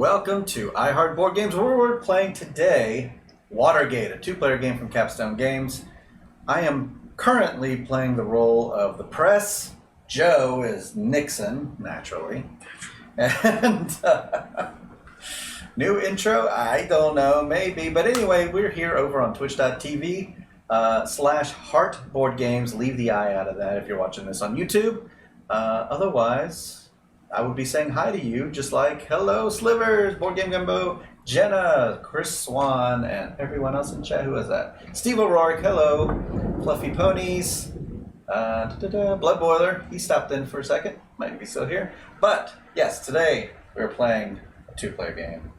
Welcome to iHeart Board Games, where we're playing today Watergate, a two-player game from Capstone Games. I am currently playing the role of the press. Joe is Nixon, naturally. And new intro? I don't know, maybe. But anyway, we're here over on twitch.tv /Heart Board Games. Leave the I out of that if you're watching this on YouTube. Otherwise, I would be saying hi to you, just like hello, Slivers, Board Game Gumbo, Jenna, Chris Swan, and everyone else in chat. Who is that? Steve O'Rourke, hello, Fluffy Ponies, Blood Boiler. He stopped in for a second, might be still here. But yes, today we're playing a two-player game.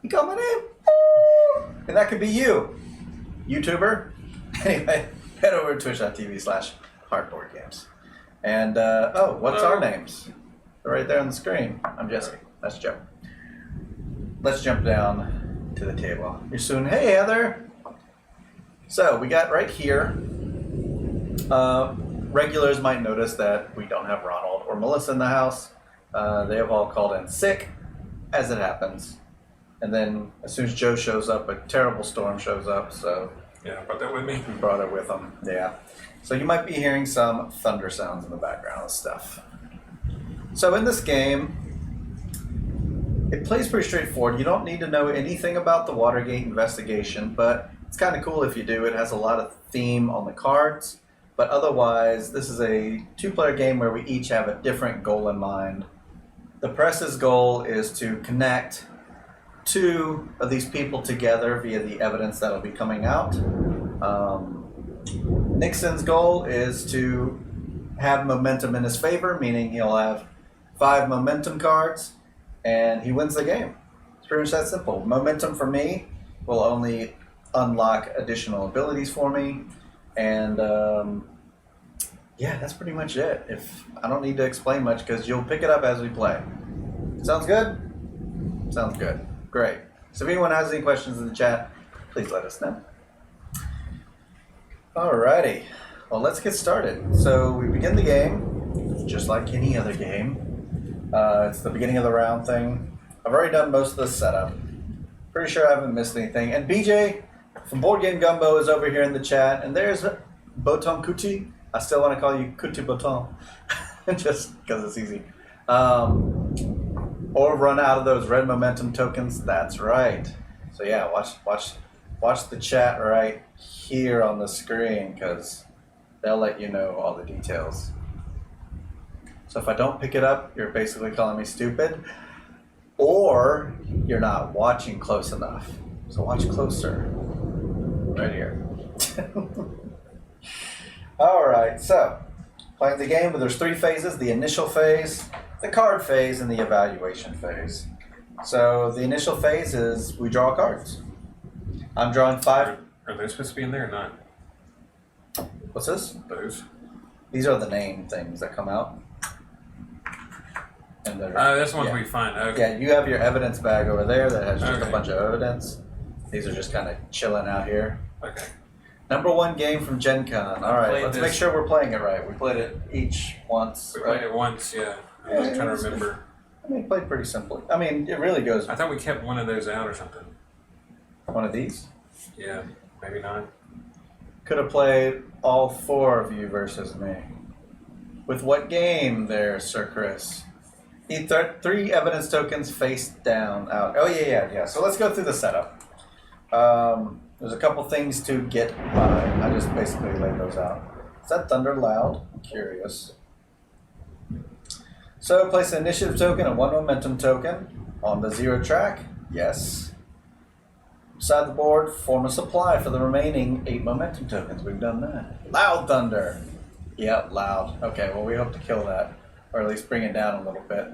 You call my name, and that could be you, YouTuber. Anyway, head over to twitch.tv /Heartboard Games. And, what's our names? They're right there on the screen. I'm Jesse. That's Joe. Let's jump down to the table. You're soon. Hey, Heather. So, we got right here. Regulars might notice that we don't have Ronald or Melissa in the house. They have all called in sick, as it happens. And then, as soon as Joe shows up, a terrible storm shows up, so... Yeah, I brought that with me. He brought it with him, yeah. So you might be hearing some thunder sounds in the background and stuff. So in this game, it plays pretty straightforward. You don't need to know anything about the Watergate investigation, but it's kind of cool if you do. It has a lot of theme on the cards, but otherwise, this is a two-player game where we each have a different goal in mind. The press's goal is to connect two of these people together via the evidence that'll be coming out. Nixon's goal is to have momentum in his favor, meaning he'll have 5 momentum cards, and he wins the game. It's pretty much that simple. Momentum for me will only unlock additional abilities for me, and yeah, that's pretty much it. I don't need to explain much because you'll pick it up as we play. Sounds good? Sounds good. Great. So if anyone has any questions in the chat, please let us know. Alrighty. Well, let's get started. So we begin the game, just like any other game. It's the beginning of the round thing. I've already done most of the setup. Pretty sure I haven't missed anything. And BJ from Board Game Gumbo is over here in the chat. And there's Boton Kuti. I still want to call you Kuti Boton, just because it's easy. Or run out of those red momentum tokens. That's right. So yeah, watch the chat right here on the screen because they'll let you know all the details. So if I don't pick it up, you're basically calling me stupid, or you're not watching close enough. So watch closer. Right here. All right. So playing the game, there's 3 phases: the initial phase, the card phase, and the evaluation phase. So the initial phase is we draw cards. I'm drawing 5. Are those supposed to be in there or not? What's this? Those. These are the name things that come out. And that's the ones we find. Okay. Yeah, you have your evidence bag over there that has just a Okay. bunch of evidence. These are just kind of chilling out here. Okay. Number 1 game from Gen Con. All right, let's make sure we're playing it right. We played it each once. We right? played it once, yeah. I was trying to remember. I mean, played pretty simply. I mean, it really goes. I thought we kept one of those out or something. One of these? Yeah, maybe not. Could have played all 4 of you versus me. With what game there, Sir Chris? Need 3 evidence tokens face down, out. Oh, yeah. So let's go through the setup. There's a couple things to get by. I just basically laid those out. Is that thunder loud? I'm curious. So place an initiative token and 1 momentum token on the 0 track. Yes. Beside the board, form a supply for the remaining 8 momentum tokens. We've done that. Loud thunder. Yep, loud. Okay, well, we hope to kill that, or at least bring it down a little bit.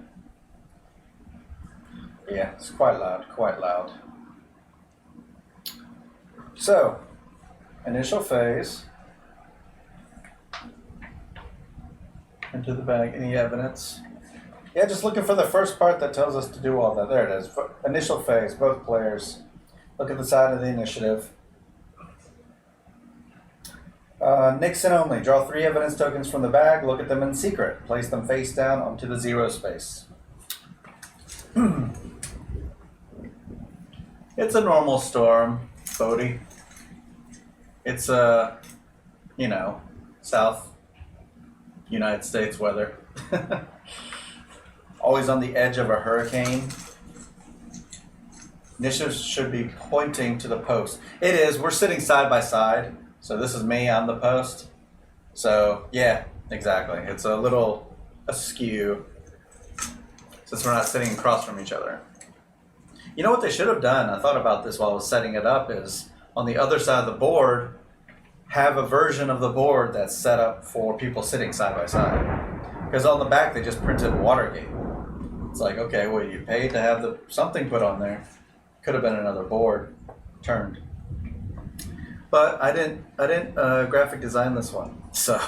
Yeah, it's quite loud, quite loud. So, initial phase. Into the bag, any evidence? Yeah, just looking for the first part that tells us to do all that. There it is. Initial phase, both players. Look at the side of the initiative. Nixon only. Draw 3 evidence tokens from the bag. Look at them in secret. Place them face down onto the 0 space. It's a normal storm, Bodie. It's South United States weather. Always on the edge of a hurricane. Initiatives should be pointing to the post. It is. We're sitting side by side. So this is me on the post. So yeah, exactly. It's a little askew since we're not sitting across from each other. You know what they should have done? I thought about this while I was setting it up is on the other side of the board, have a version of the board that's set up for people sitting side by side. Because on the back, they just printed Watergate. It's like, okay, well, you paid to have something put on there. Could have been another board turned. But I didn't graphic design this one, so.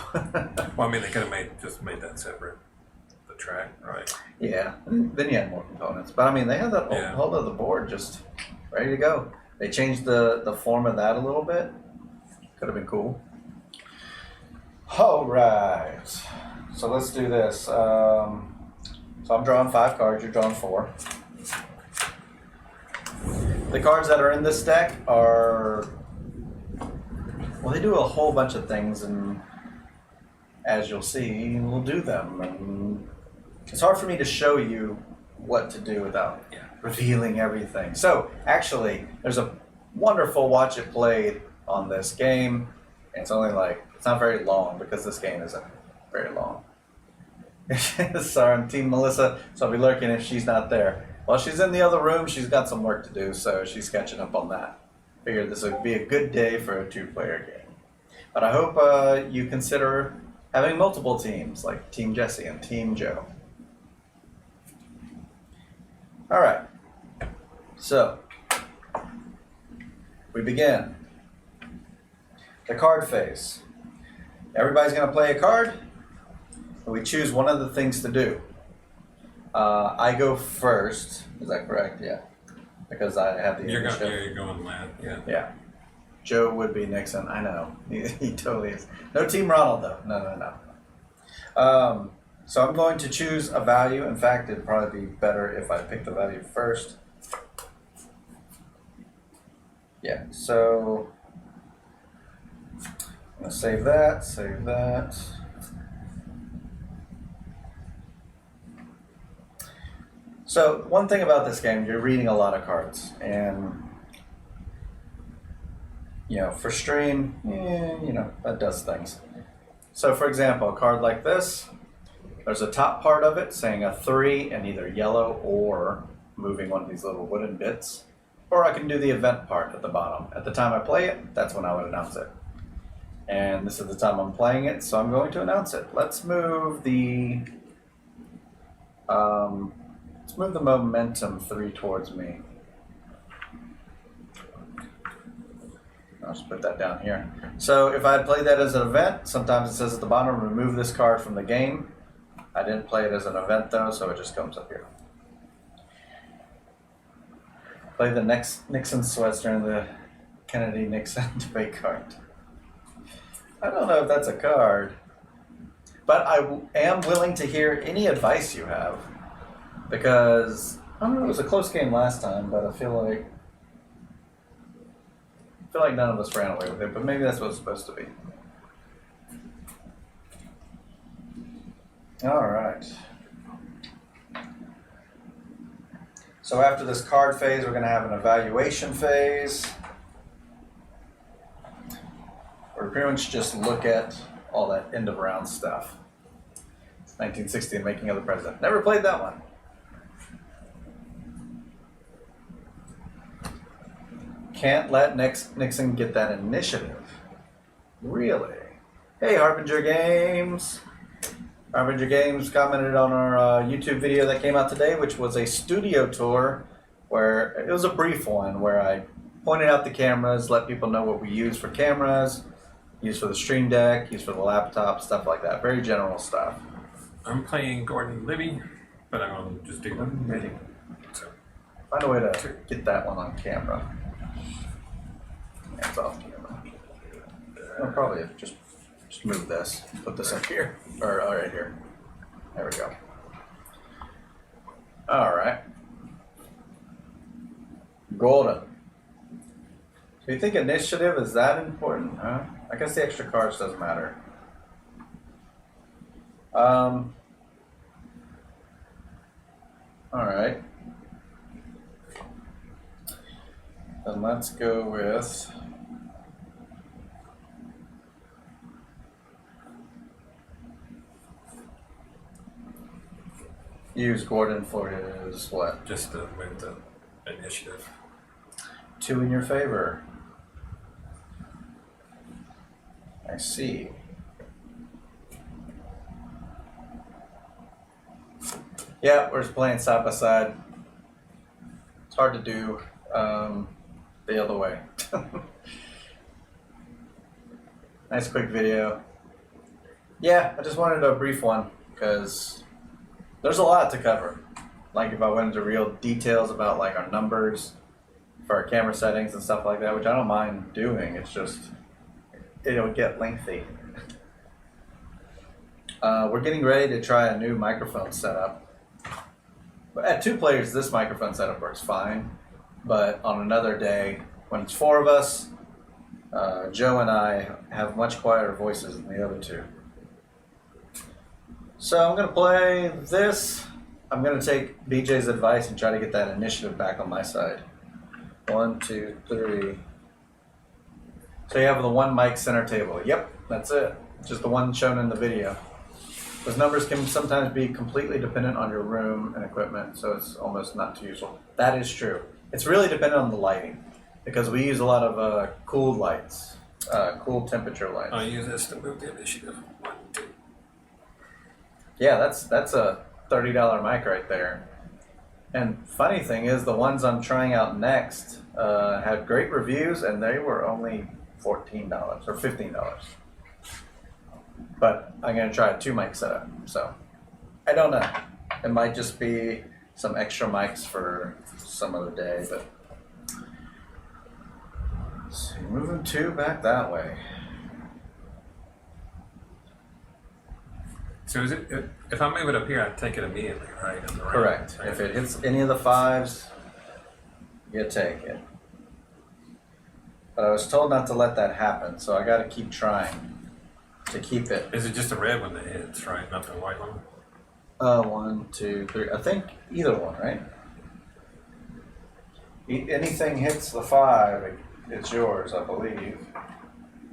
Well, I mean, they could have made that separate, the track, right? Yeah, then you had more components. But I mean, they had that whole other board just ready to go. They changed the form of that a little bit. Could have been cool. All right, so let's do this. So I'm drawing 5 cards, you're drawing 4. The cards that are in this deck are, well, they do a whole bunch of things, and as you'll see, we'll do them. And it's hard for me to show you what to do without revealing everything. So, actually, there's a wonderful watch it played on this game. And it's not very long because this game isn't very long. Sorry, I'm Team Melissa, so I'll be lurking if she's not there. While she's in the other room, she's got some work to do, so she's catching up on that. Figured this would be a good day for a 2-player game. But I hope you consider having multiple teams, like Team Jesse and Team Joe. All right, so we begin. The card phase. Everybody's going to play a card, and we choose one of the things to do. I go first. Is that correct? Yeah. Because I have the initiative. You're going last. Yeah. Yeah. Joe would be Nixon. I know. He totally is. No Team Ronald, though. No. So I'm going to choose a value. In fact, it'd probably be better if I pick the value first. Yeah. So I'm going to save that. So one thing about this game, you're reading a lot of cards, and for stream, that does things. So for example, a card like this, there's a top part of it saying a 3 and either yellow or moving one of these little wooden bits, or I can do the event part at the bottom. At the time I play it, that's when I would announce it. And this is the time I'm playing it, so I'm going to announce it. Let's move the momentum 3 towards me. I'll just put that down here. So if I had played that as an event, sometimes it says at the bottom, remove this card from the game. I didn't play it as an event though, so it just comes up here. Play the next Nixon sweats during the Kennedy-Nixon debate card. I don't know if that's a card, but I am willing to hear any advice you have. Because, I don't know, it was a close game last time, but I feel like none of us ran away with it, but maybe that's what it's supposed to be. All right. So after this card phase, we're going to have an evaluation phase. Where we pretty much just look at all that end of round stuff. 1960 and Making of the President. Never played that one. Can't let Nixon get that initiative. Really? Hey, Harbinger Games. Harbinger Games commented on our YouTube video that came out today, which was a studio tour where it was a brief one where I pointed out the cameras, let people know what we use for cameras, use for the Stream Deck, use for the laptop, stuff like that. Very general stuff. I'm playing Gordon Libby, but I'm going to just do Ready. So find a way to get that one on camera. Hands off camera. I'll probably just move this. Put this up here. Or right here. There we go. Alright. Gordon. Do you think initiative is that important, huh? I guess the extra cards doesn't matter. Alright. Then let's go with... use Gordon for his what? Just to move the initiative. 2 in your favor. I see. Yeah, we're just playing side by side. It's hard to do the other way. Nice quick video. Yeah, I just wanted a brief one because there's a lot to cover. Like if I went into real details about like our numbers for our camera settings and stuff like that, which I don't mind doing. It's just it'll get lengthy. We're getting ready to try a new microphone setup. But at 2 players, this microphone setup works fine. But on another day, when it's 4 of us, Joe and I have much quieter voices than the other 2. So I'm going to play this. I'm going to take BJ's advice and try to get that initiative back on my side. 1, 2, 3. So you have the 1 mic center table. Yep, that's it. Just the one shown in the video. Those numbers can sometimes be completely dependent on your room and equipment, so it's almost not too useful. That is true. It's really dependent on the lighting, because we use a lot of cooled lights, cool temperature lights. I'll use this to move the initiative. 1, 2. Yeah, that's a $30 mic right there. And funny thing is, the ones I'm trying out next had great reviews, and they were only $14 or $15. But I'm going to try a 2 mic setup, so I don't know. It might just be some extra mics for some other day, but let's see, moving 2 back that way. So is it, if I move it up here, I take it immediately, right? On the right. Correct. Right. If it hits any of the 5s, you take it. But I was told not to let that happen, so I got to keep trying to keep it. Is it just a red one that hits, right? Not the white one? 1, 2, 3. I think either one, right? Anything hits the 5, it's yours, I believe.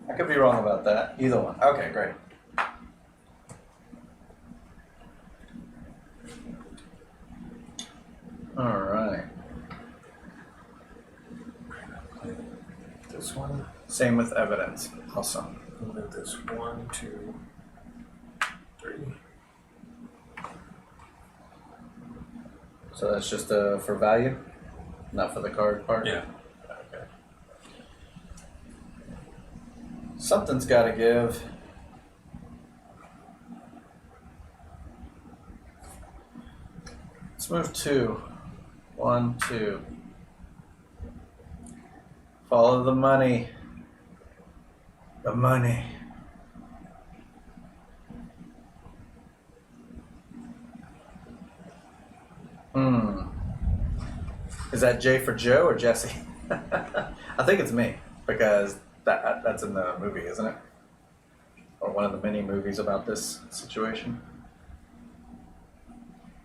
I could be wrong about that. Either one. Okay, great. All right. This one. Same with evidence. Awesome. We'll move this 1, 2, 3. So that's just for value, not for the card part? Yeah. Okay. Something's got to give. Let's move 2. 1, 2. Follow the money. The money. Is that J for Joe or Jesse? I think it's me, because that's in the movie, isn't it? Or one of the many movies about this situation.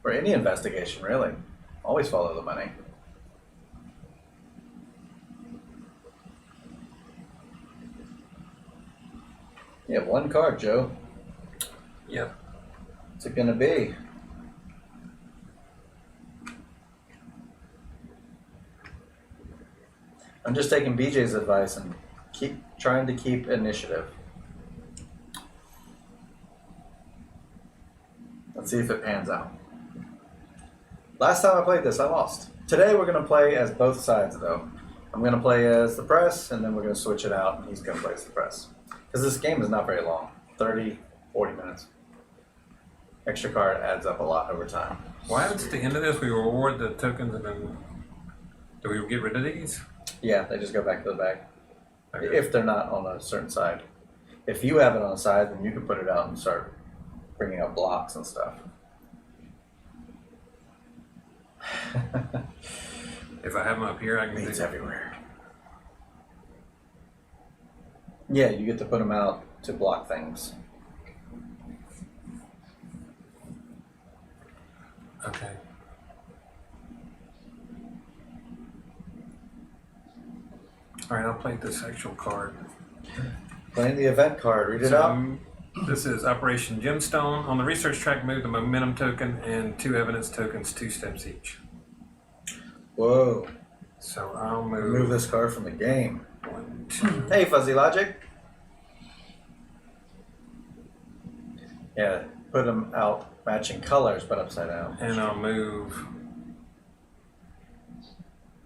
Or any investigation, really. Always follow the money. You have 1 card, Joe. Yep. What's it gonna be? I'm just taking BJ's advice and trying to keep initiative. Let's see if it pans out. Last time I played this, I lost. Today we're gonna play as both sides though. I'm gonna play as the press, and then we're gonna switch it out, and he's gonna play as the press. Because this game is not very long, 30, 40 minutes. Extra card adds up a lot over time. What happens at the end of this? We reward the tokens, and then do we get rid of these? Yeah, they just go back to the bag. Okay. If they're not on a certain side. If you have it on a side, then you can put it out and start bringing up blocks and stuff. If I have them up here, I can do Meats everywhere. Yeah, you get to put them out to block things. Okay. All right, I'll play this actual card. Playing the event card. Read it So, out. this is Operation Gemstone. On the research track, move the momentum token and 2 evidence tokens 2 steps each. Whoa. So I'll Remove this card from the game. 1, 2. Hey, Fuzzy Logic. Yeah, put them out matching colors, but upside down. And I'll move.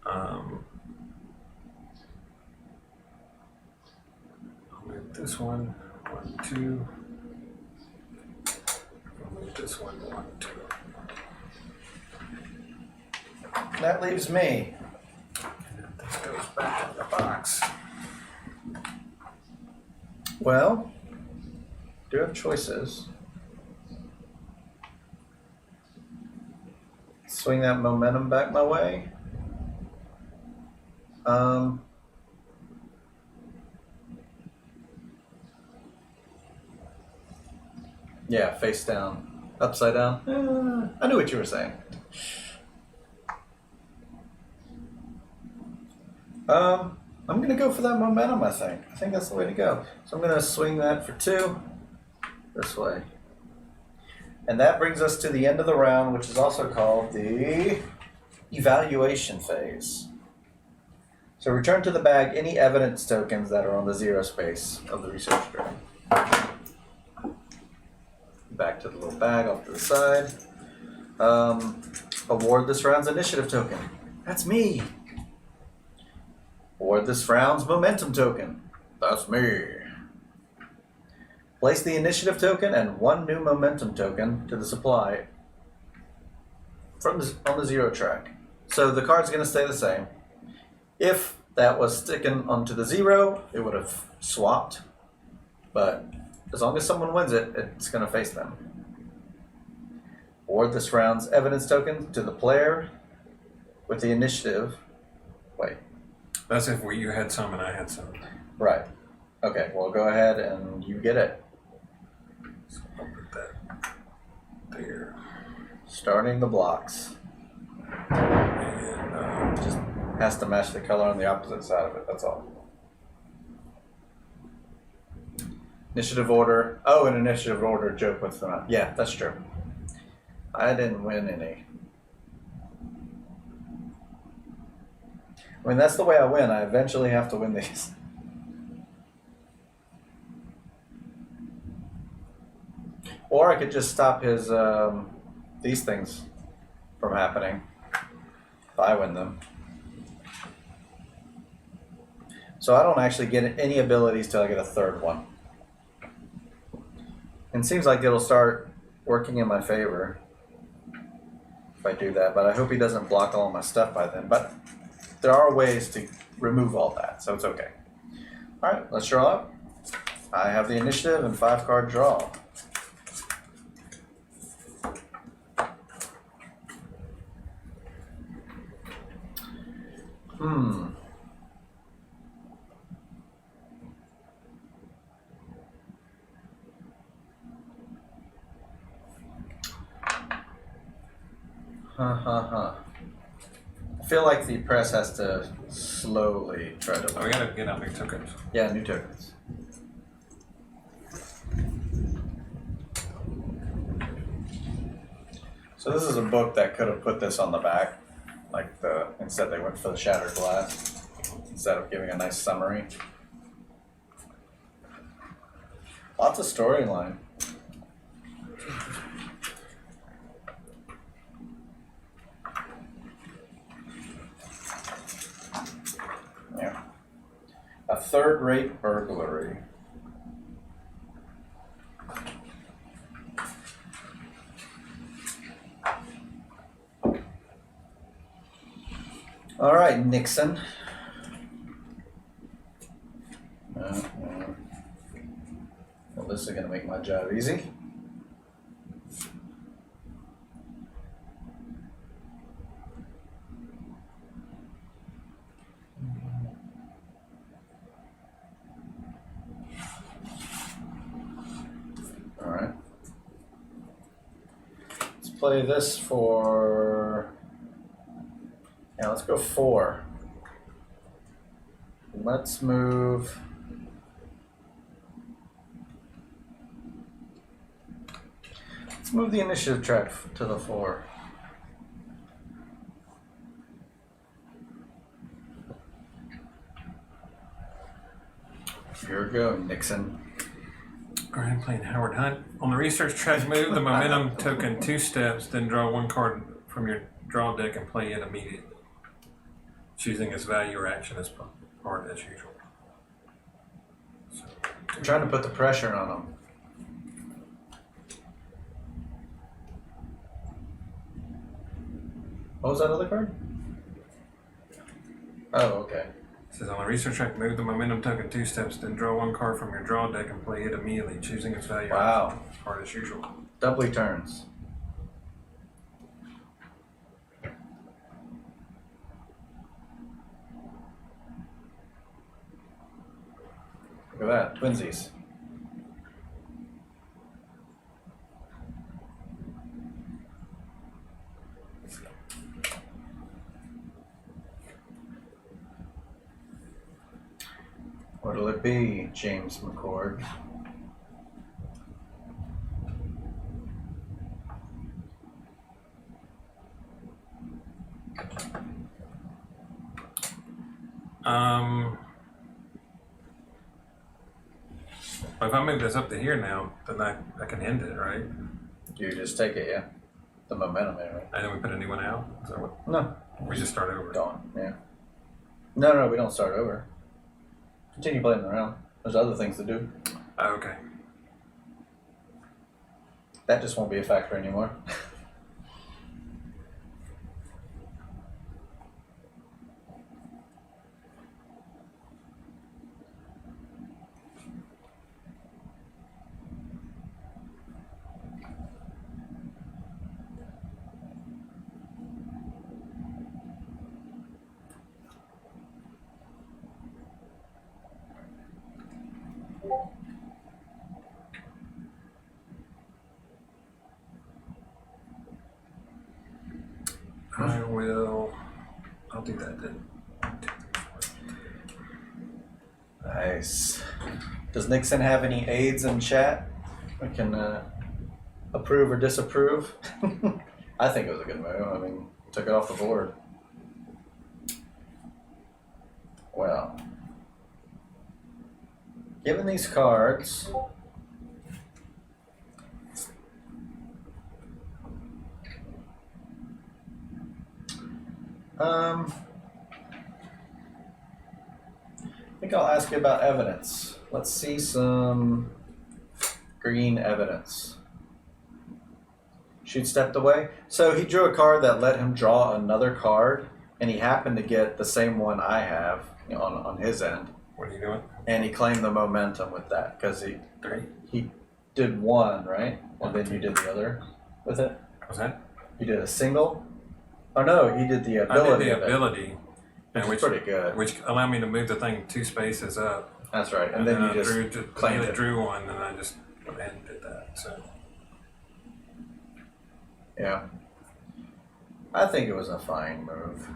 I'll move this one, 1, 2. I'll move this one, 1, 2. That leaves me. And then this goes back in the box. Well, do have choices. Swing that momentum back my way. Yeah, face down, upside down. I knew what you were saying. I'm gonna go for that momentum. I think that's the way to go. So I'm gonna swing that for 2 this way, and that brings us to the end of the round, which is also called the evaluation phase. So return to the bag any evidence tokens that are on the 0 space of the research grid. Back to the little bag off to the side. Award this round's initiative token. That's me. Award this round's momentum token. That's me. Place the initiative token and 1 new momentum token to the supply on the 0 track. So the card's going to stay the same. If that was sticking onto the 0, it would have swapped. But as long as someone wins it, it's going to face them. Award this round's evidence token to the player with the initiative. Wait. That's if you had some and I had some. Right. Okay, well, go ahead and you get it. So I'll put that there. Starting the blocks. And Just has to match the color on the opposite side of it, that's all. Initiative order. Oh, an initiative order joke with the... Yeah, that's true. I didn't win any. I mean, that's the way I win. I eventually have to win these. Or I could just stop his, these things from happening if I win them. So I don't actually get any abilities till I get a 3rd one. And it seems like it'll start working in my favor if I do that, but I hope he doesn't block all my stuff by then. But there are ways to remove all that, so it's okay. All right, let's draw up. I have the initiative and 5-card draw. I feel like the press has to slowly try to... we gotta get out new tokens. Yeah, new tokens. So this is a book that could have put this on the back, instead they went for the shattered glass, instead of giving a nice summary. Lots of storyline. Yeah. A 3rd-rate burglary. All right, Nixon. Well, this is going to make my job easy. play this for... Yeah, let's go 4. Let's move... Let's move the initiative track to the 4. Here we go, Nixon. Go ahead and play Howard Hunt. On the research track, move the momentum token 2 steps, then draw 1 card from your draw deck and play it immediately, choosing its value or action as part as usual. So, I'm trying to put the pressure on them. What was that other card? Oh, okay. It says on the research track, move the momentum token 2 steps, then draw 1 card from your draw deck and play it immediately, choosing its value Wow. as part as usual. Doubly turns. Look at that, twinsies. What'll it be, James McCord? If I move this up to here now, then I can end it, right? You just take it, yeah. The momentum anyway. And then we put a new one out? Is that what? No, We just start over. gone, yeah. No, we don't start over. Continue playing the round. There's other things to do. Oh, okay. That just won't be a factor anymore. I'll do that then. Nice. Does Nixon have any aides in chat? We can approve or disapprove. I think it was a good move. I mean, took it off the board. Well, given these cards, I think I'll ask you about evidence. Let's see some green evidence. Shoot stepped away. So he drew a card that let him draw another card, and he happened to get the same one I have, you know, on his end. What are you doing? And he claimed the momentum with that because he 3. did one, right? And then you did the other with it. What's that? You did a single. Oh no, he did the ability. I did the ability, which is pretty good. which allowed me to move the thing 2 spaces up. That's right. And then you just claimed it. drew one, and I just went ahead and did that. So Yeah. I think it was a fine move.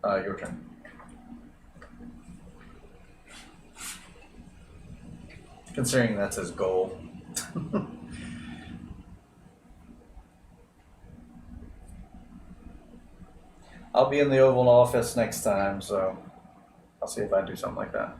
Your turn. Considering that's his goal. I'll be in the Oval Office next time, so I'll see if I do something like that.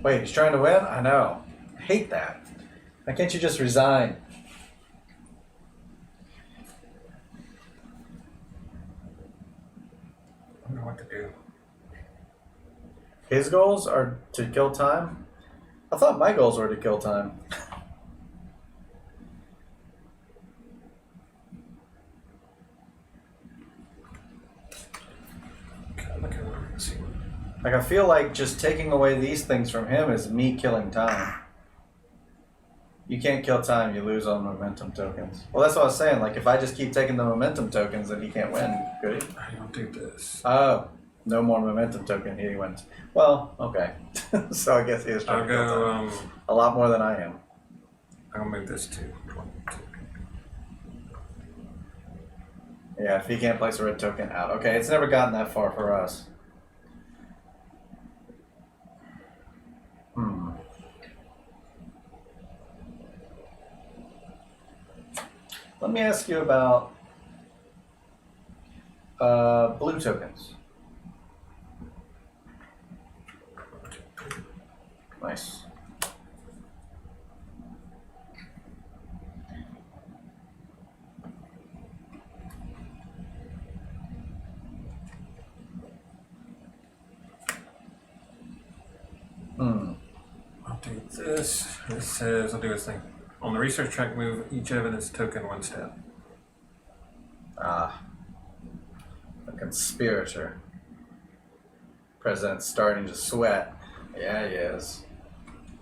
Wait, he's trying to win? I know. I hate that. Why can't you just resign? I don't know what to do. His goals are to kill time? I thought my goals were to kill time. Okay, look at what we're gonna see. Like, I feel like just taking away these things from him is me killing time. You can't kill time. You lose on momentum tokens. Well, that's what I was saying. Like, if I just keep taking the momentum tokens, then he can't win, could he? I don't do this. Oh, no more momentum token. He wins. Well, okay. So I guess he is trying I'll to kill time. go. A lot more than I am. I'll move this to 22. Yeah, if he can't place a red token, out. Okay, it's never gotten that far for us. Let me ask you about blue tokens. Nice. I'll do this. It says I'll do this thing. On the research track, move each evidence token 1 step. Ah, a conspirator. President's starting to sweat. Yeah, he is.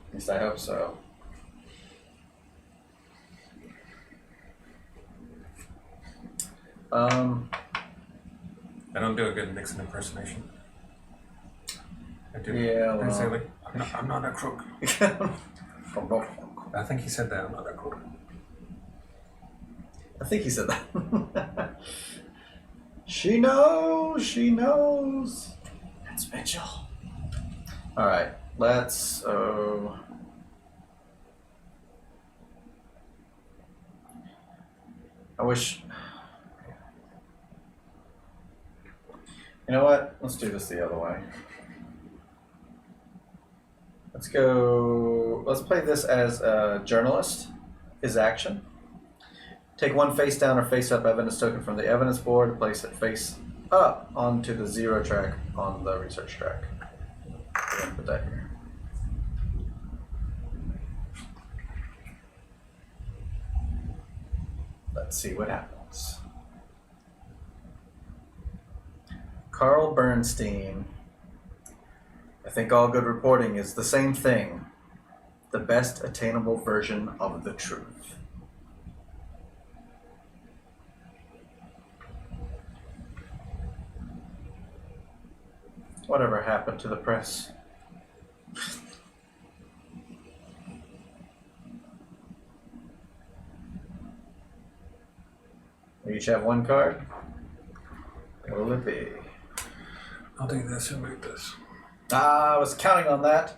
At least I hope so. I don't do a good Nixon impersonation. I do. Yeah, well. I say like, I'm not a crook. I think he said that. I'm not a crook. I think he said that. She knows. She knows. That's Mitchell. All right. Let's. I wish. You know what? Let's do this the other way. Let's go. Let's play this as a journalist. His action. Take one face down or face up evidence token from the evidence board. Place it face up onto the 0 track on the research track. We're gonna put that here. Let's see what happens. Carl Bernstein. I think all good reporting is the same thing. The best attainable version of the truth. Whatever happened to the press? We each have one card. What will it be? I'll do this and move this. I was counting on that.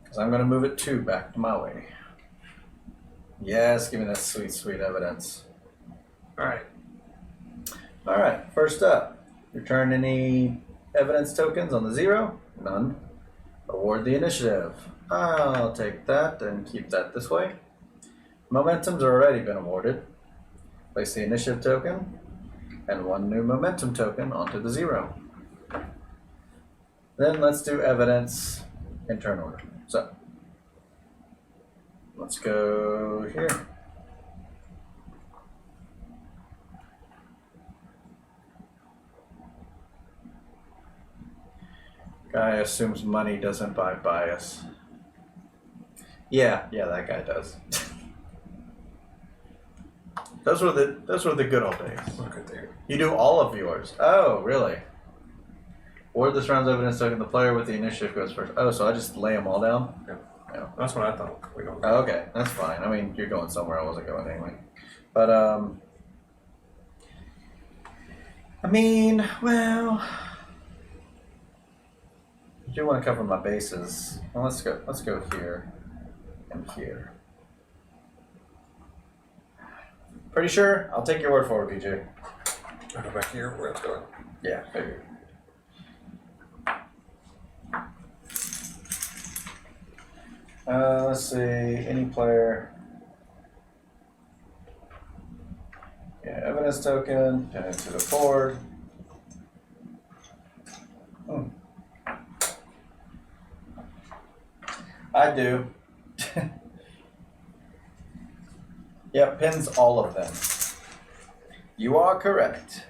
Because I'm going to move it 2 back to my way. Yes, give me that sweet, sweet evidence. Alright. Alright, first up. Return any evidence tokens on the 0. None. Award the initiative. I'll take that and keep that this way. Momentum's already been awarded. Place the initiative token and 1 new momentum token onto the 0. Then let's do evidence in turn order. So, let's go here. Guy assumes money doesn't buy bias. Yeah, that guy does. Those were the good old days. Look at there. You do all of yours. Oh, really? Award this round's evidence token. The player with the initiative goes first. Oh, so I just lay them all down? Yeah. That's what I thought. We don't. Oh, okay, that's fine. I mean, you're going somewhere I wasn't going anyway. But, I mean, well, I do want to cover my bases. Well, let's go here and here. Pretty sure? I'll take your word for it, BJ. I'll go back here where it's going. Yeah, figured. Let's see, any player. Yeah, evidence token, pin it to the board. I do. Yep, pins all of them. You are correct.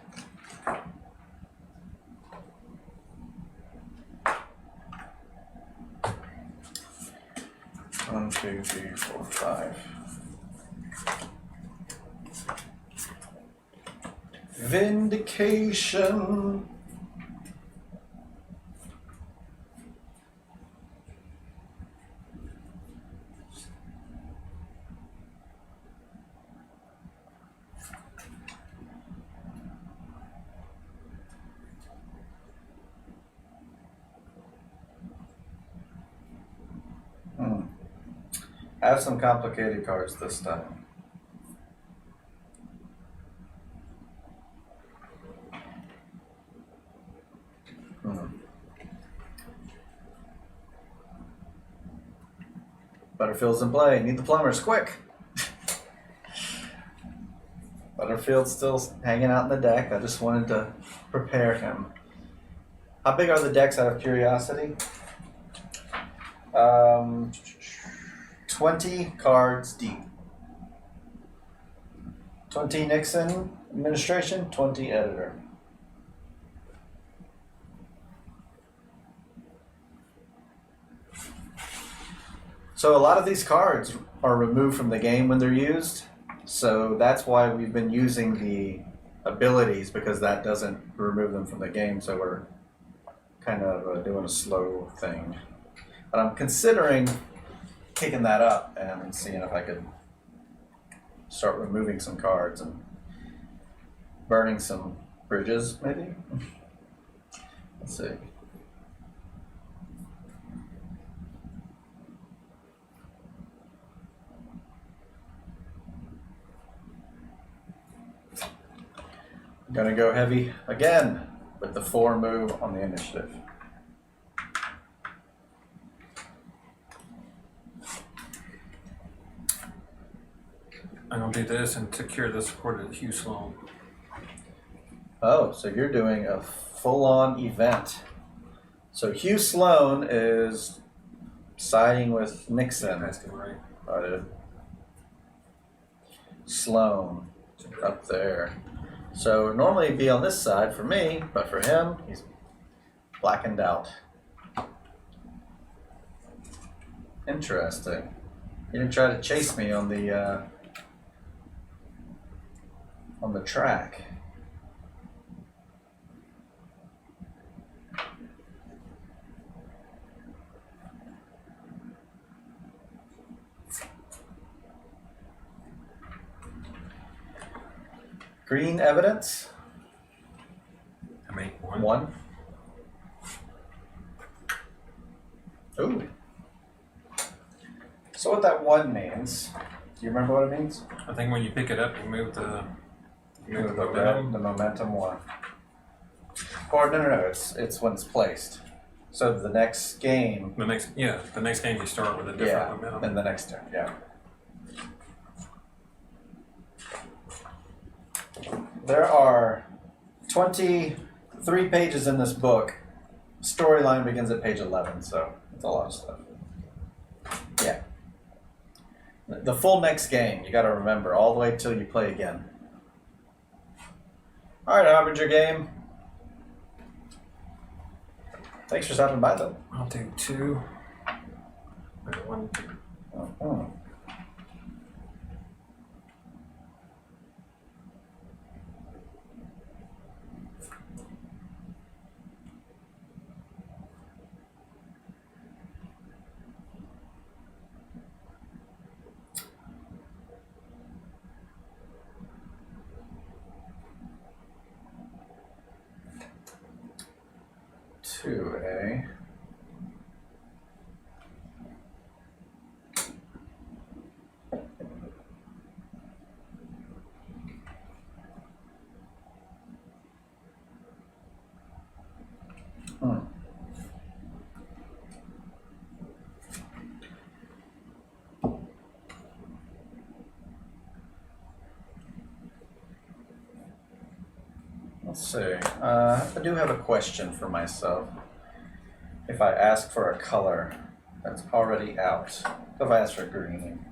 1, 2, 3, 4, 5. Vindication. I have some complicated cards this time. Butterfield's in play. Need the plumbers, quick! Butterfield's still hanging out in the deck. I just wanted to prepare him. How big are the decks out of curiosity? 20 cards deep. 20 Nixon administration, 20 editor. So a lot of these cards are removed from the game when they're used. So that's why we've been using the abilities, because that doesn't remove them from the game. So we're kind of doing a slow thing. But I'm considering kicking that up and seeing if I could start removing some cards and burning some bridges, maybe. Let's see. I'm gonna go heavy again with the 4 move on the initiative. I'm gonna do this and secure this recorded Hugh Sloan. Oh, so you're doing a full-on event. So Hugh Sloan is siding with Nixon. That's right. I did. Sloan up there. So normally it'd be on this side for me, but for him, he's blackened out. Interesting. He didn't try to chase me on the track. Green evidence. I made one. 1. Ooh. So what that 1 means? Do you remember what it means? I think when you pick it up, you move the The momentum 1. Or no. It's when it's placed. So the next game. The next game you start with a different momentum. And the next turn. Yeah. There are 23 pages in this book. Storyline begins at page 11, so it's a lot of stuff. Yeah. The full next game, you got to remember, all the way till you play again. All right, Harbinger game. Thanks for stopping by, though. I'll do 2. Wait, 1, 2. Uh-huh. A. Let's see. I do have a question for myself. If I ask for a color that's already out, if I ask for green,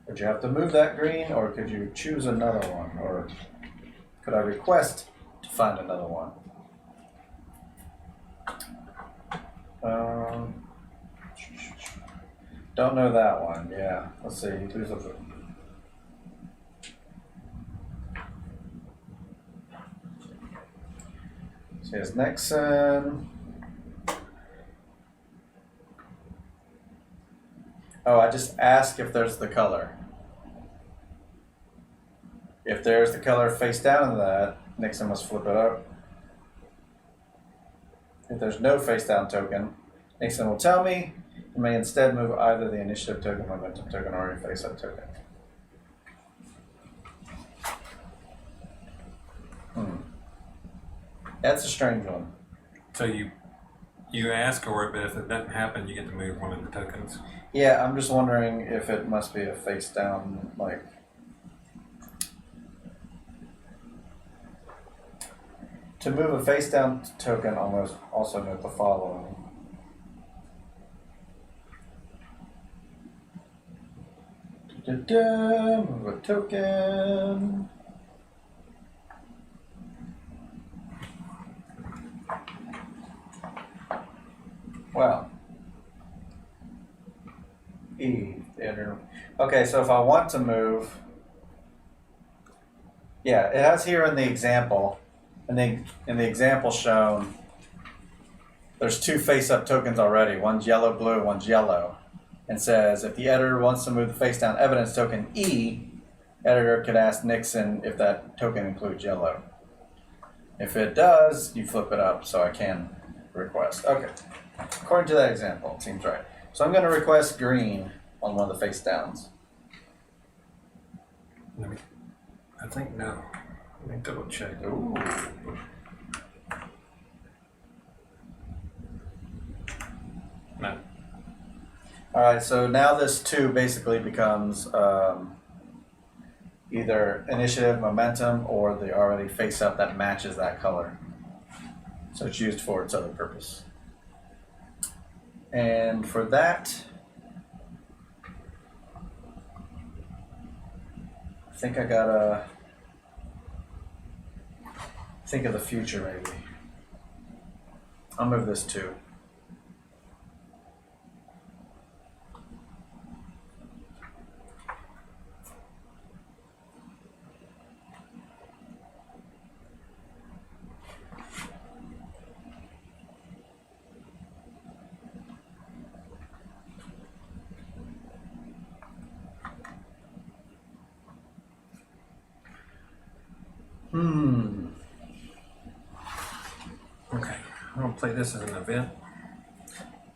would you have to move that green, or could you choose another one, or could I request to find another one? Don't know that one. Yeah. Let's see. Who's the... So here's Nixon. Oh, I just ask if there's the color. If there's the color face down in that, Nixon must flip it up. If there's no face down token, Nixon will tell me and may instead move either the initiative token, momentum token, or a face up token. That's a strange one. So you ask for it, but if it doesn't happen, you get to move one of the tokens. Yeah, I'm just wondering if it must be a face down, like. To move a face down token, almost also note the following. Move a token. Well, okay, so if I want to move, yeah, it has here in the example, and then in the example shown, there's two face-up tokens already. One's yellow-blue, one's yellow. And says if the editor wants to move the face-down evidence token E, editor could ask Nixon if that token includes yellow. If it does, you flip it up, so I can request. Okay. According to that example, it seems right. So I'm going to request green on one of the face downs. I think no. Let me double check. Ooh. No. All right, so now this 2 basically becomes either initiative, momentum, or the already face up that matches that color. So it's used for its other purpose. And for that, I think I gotta think of the future maybe. I'll move this 2. Okay, I'm gonna play this as an event.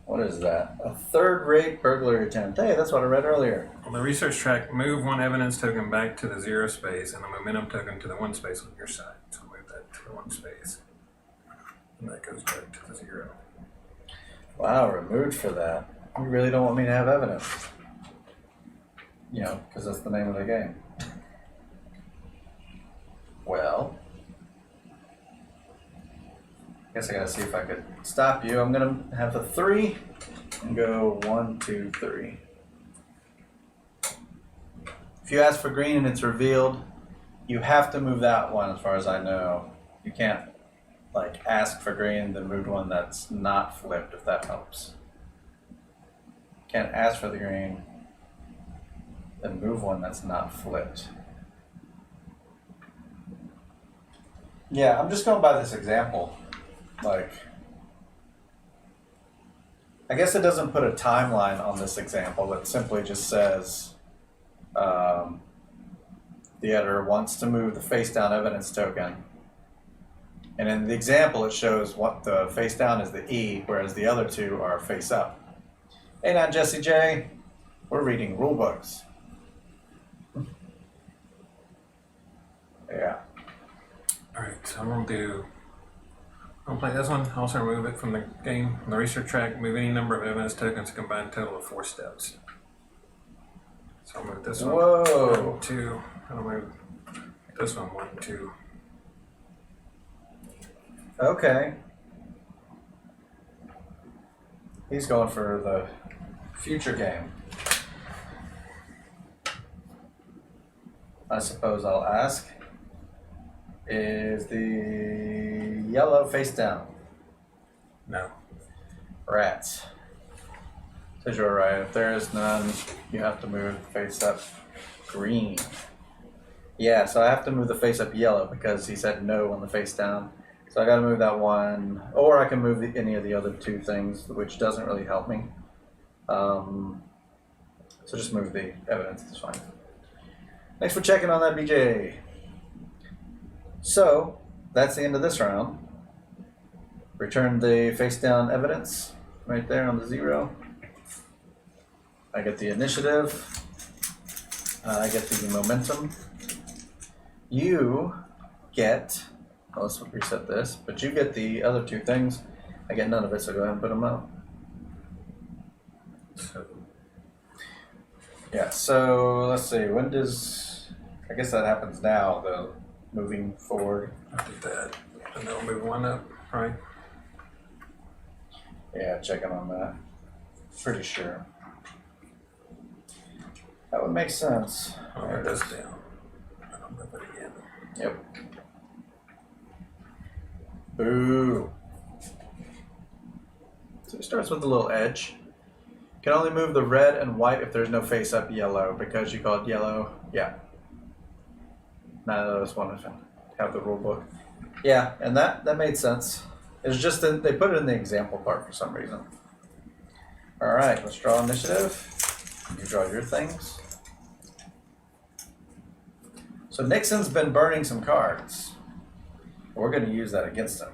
What is that? A third-rate burglary attempt. Hey, that's what I read earlier. On the research track, move one evidence token back to the 0 space and the momentum token to the 1 space on your side. So move that to the 1 space. And that goes back to the 0. Wow, removed for that. You really don't want me to have evidence. You know, because that's the name of the game. Well, I guess I gotta see if I could stop you. I'm gonna have the 3 and go 1, 2, 3. If you ask for green and it's revealed, you have to move that one as far as I know. You can't like ask for green then move one that's not flipped, if that helps. Can't ask for the green then move one that's not flipped. Yeah, I'm just going by this example. Like, I guess it doesn't put a timeline on this example. It simply just says the editor wants to move the face down evidence token. And in the example, it shows what the face down is the E, whereas the other 2 are face up. Hey now, Jesse J, we're reading rule books. Yeah. Alright, so I'm gonna play this one, also remove it from the game. On the research track, move any number of evidence tokens, a combined total of 4 steps. So I'll move this one. Whoa. 1, 2. I'll move this one 1, 2. Okay. He's going for the future game. I suppose I'll ask. Is the yellow face down? No. Rats. Says you're right. If there is none, you have to move face up green. Yeah, so I have to move the face up yellow because he said no on the face down. So I got to move that one, or I can move any of the other two things, which doesn't really help me. So just move the evidence. It's fine. Thanks for checking on that, BJ. So that's the end of this round. Return the face down evidence right there on the 0. I get the initiative. I get the momentum. You get, well, let's reset this, but you get the other two things. I get none of it, so go ahead and put them out. Yeah, so let's see, when does, I guess that happens now, though, moving forward. I did that, and then we'll move one up, right? Yeah, checking on that. Pretty sure. That would make sense. I'll move this down. I'll move it again. Yep. Boo. So it starts with a little edge. Can only move the red and white if there's no face up yellow because you call it yellow. Yeah. None of those want to have the rule book. Yeah, and that made sense. It's just that they put it in the example part for some reason. All right, let's draw initiative. You draw your things. So Nixon's been burning some cards. We're going to use that against him.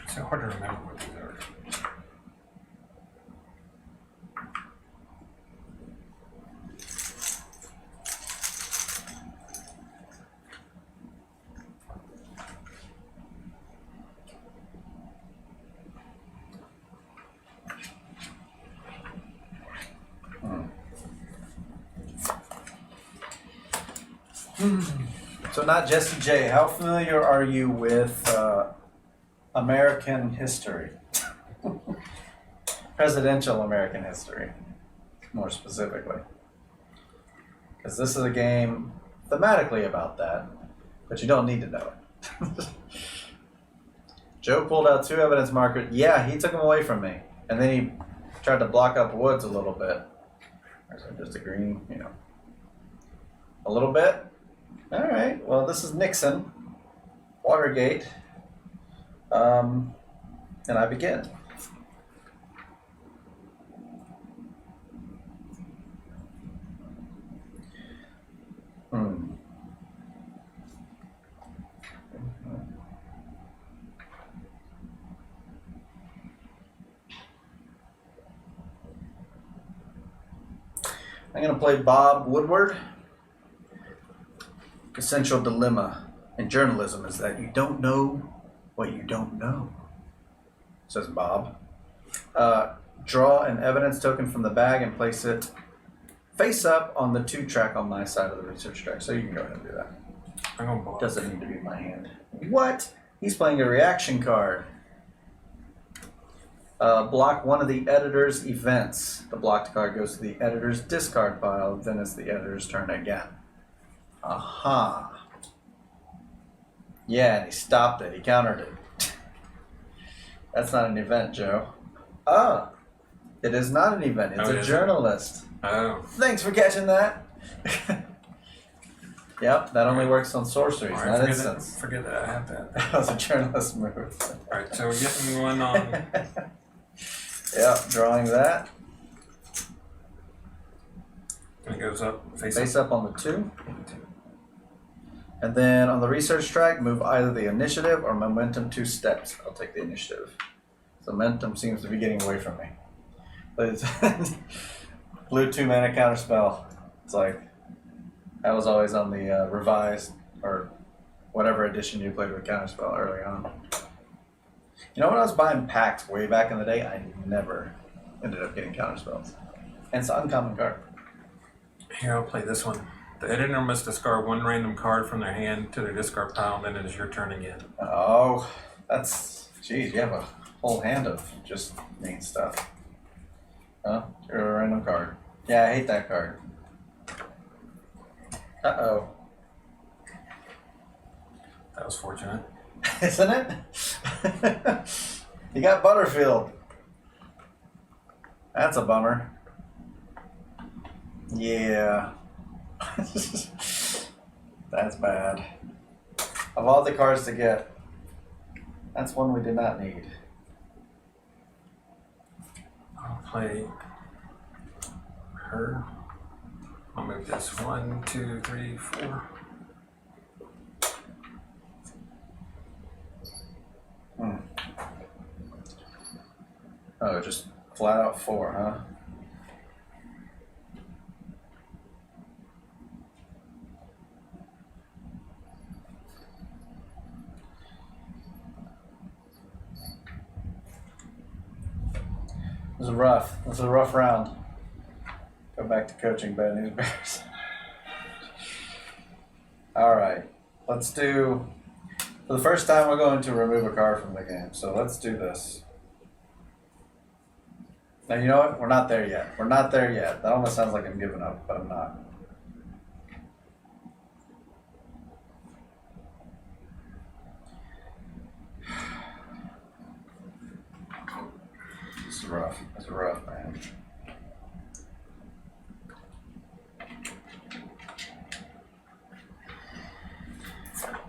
It's so hard to remember what these are. So not Jesse J. How familiar are you with American history? Presidential American history, more specifically. Because this is a game thematically about that, but you don't need to know it. Joe pulled out 2 evidence markers. Yeah, he took them away from me. And then he tried to block up Woods a little bit. Or so just a green, you know. A little bit. All right, well, this is Nixon, Watergate, and I begin. I'm going to play Bob Woodward. Essential dilemma in journalism is that you don't know what you don't know, says Bob. Draw an evidence token from the bag and place it face up on the 2 track on my side of the research track. So you can go ahead and do that. I'm gonna block. Doesn't need to be in my hand. What? He's playing a reaction card. Block one of the editor's events. The blocked card goes to the editor's discard pile. Then it's the editor's turn again. Aha. Yeah, and he stopped it. He countered it. That's not an event, Joe. Ah, it is not an event. It's a journalist. Oh. Thanks for catching that. Yep, that only works on sorceries, not instants. Forget that. I have that. That was a journalist move. All right, so we're getting one on. Yep, drawing that. And it goes up, Face up on the 2. And then on the research track, move either the initiative or momentum 2 steps. I'll take the initiative. So momentum seems to be getting away from me. But it's blue 2-mana counterspell. It's like, I was always on the revised or whatever edition you played with counterspell early on. You know, when I was buying packs way back in the day, I never ended up getting counterspells. And it's an uncommon card. Here, I'll play this one. The editor must discard 1 random card from their hand to their discard pile, and then it is your turn again. Oh, that's... Geez, you have a whole hand of just mean stuff. Huh? You're a random card. Yeah, I hate that card. Uh-oh. That was fortunate. Isn't it? You got Butterfield. That's a bummer. Yeah. That's bad. Of all the cards to get, that's one we did not need. I'll play her. I'll move this 1, 2, 3, 4. Oh, just flat out 4, huh? This is rough. This is a rough round. Go back to coaching Bad News Bears. All right, let's do. For the first time, we're going to remove a card from the game. So let's do this. Now you know what? We're not there yet. We're not there yet. That almost sounds like I'm giving up, but I'm not. This is rough. It's rough, man.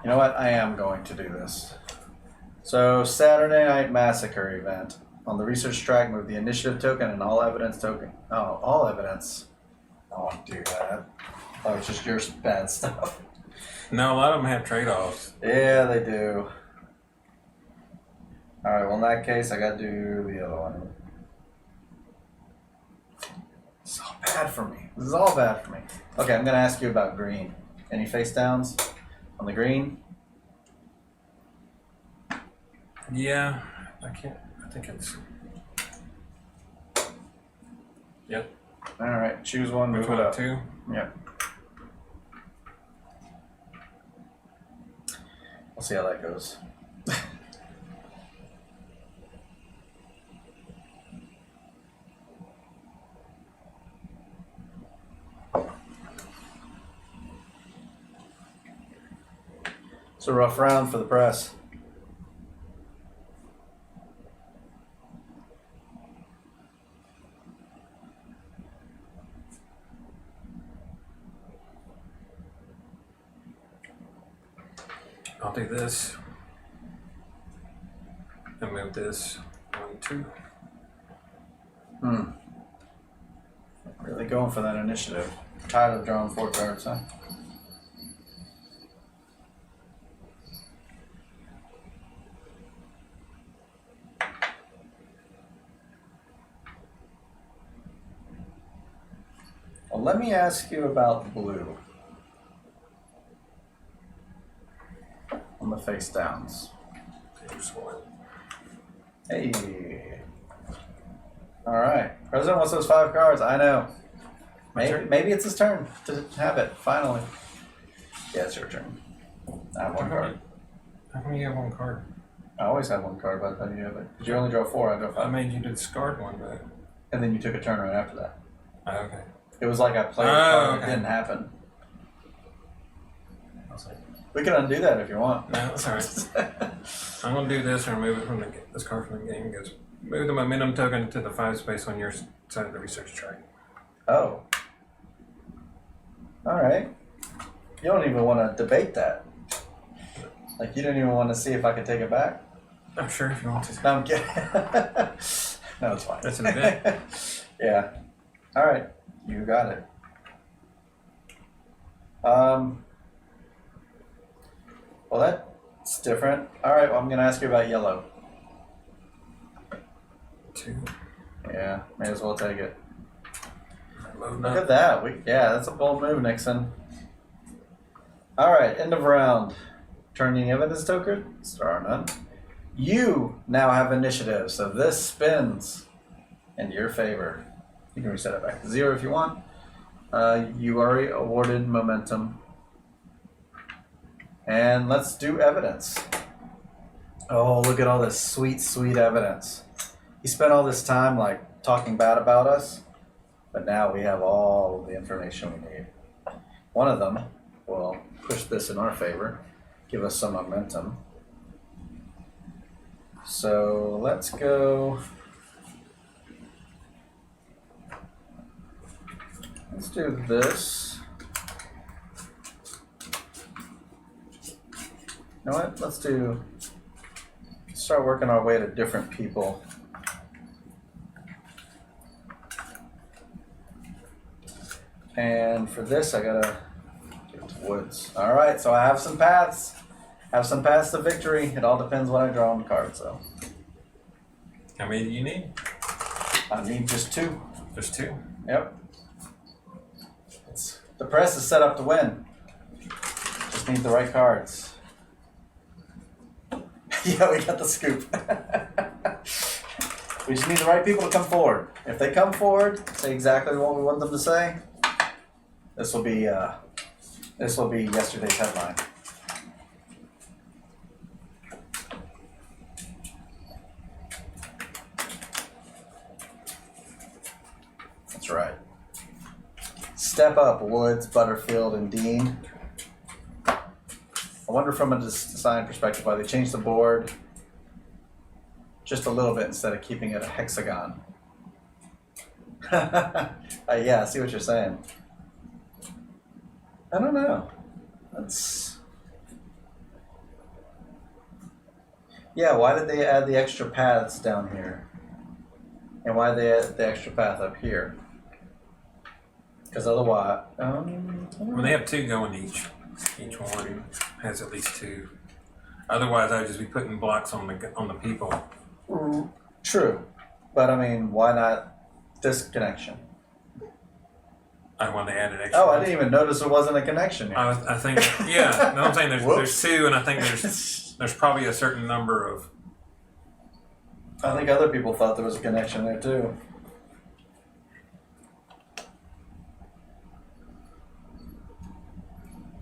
You know what? I am going to do this. So, Saturday Night Massacre event. On the research track, move the initiative token and all evidence token. Oh, all evidence. I don't want to do that. Oh, it's just your bad stuff. No, a lot of them have trade-offs. Yeah, they do. Alright, well, in that case, I got to do the other one. It's all bad for me. This is all bad for me. Okay, I'm going to ask you about green. Any face downs on the green? Yeah, I can't. I think it's. Yep. Alright, choose one, move it up. 2. Yep. We'll see how that goes. It's a rough round for the press. I'll do this. And move this 1, 2. Really going for that initiative. Tired of drawing 4 cards, huh? Well, let me ask you about blue. On the face downs. Here's 1. Hey. Alright. President wants those 5 cards. I know. Maybe it's his turn to have it, finally. Yeah, it's your turn. I have 1 card. How come you have 1 card? I always have 1 card by the time you have it. Did you only draw 4? I draw 5. I made you discard 1, but. And then you took a turn right after that. Oh, okay. It was like I played a card that didn't happen. I was like, We can undo that if you want. no, that's alright. I'm gonna do this and remove it from this card from the game. It goes, move the momentum token to the 5 space on your side of the research track. Oh. Alright. You don't even want to debate that. Like, you don't even want to see if I can take it back? I'm sure if you want to. No, I'm kidding. No, it's fine. That's an event. Yeah. Alright. You got it. Well, that's different. Alright, well, I'm going to ask you about yellow. 2. Yeah, may as well take it. Move Look up. at that. Yeah, that's a bold move, Nixon. Alright, end of round. Turning evidence token. Star none. You now have initiative, so this spins in your favor. You can reset it back to 0 if you want. You already awarded momentum. And let's do evidence. Oh, look at all this sweet, sweet evidence. He spent all this time like talking bad about us, but now we have all of the information we need. One of them will push this in our favor. give us some momentum. So let's go. Let's do this. You know what? Let's start working our way to different people. And for this, I gotta get to woods. All right, so I have some paths. Have some paths to victory. It all depends what I draw on the card, so. How many do you need? I need just 2. Just 2? Yep. The press is set up to win. Just need the right cards. Yeah, we got the scoop. We just need the right people to come forward. If they come forward, say exactly what we want them to say, this will be yesterday's headline. That's right. Step up, Woods, Butterfield, and Dean. I wonder from a design perspective why they changed the board just a little bit instead of keeping it a hexagon. Yeah, I see what you're saying. I don't know. Yeah, why did they add the extra paths down here? And why did they add the extra path up here? Because otherwise, Well, they have 2 going each. Each one has at least 2. Otherwise, I'd just be putting blocks on the people. True, but I mean, why not this connection? When they added extra. Oh, I didn't even notice there wasn't a connection here. I think, yeah. No, I'm saying there's 2, and I think there's probably a certain number of. I think other people thought there was a connection there too.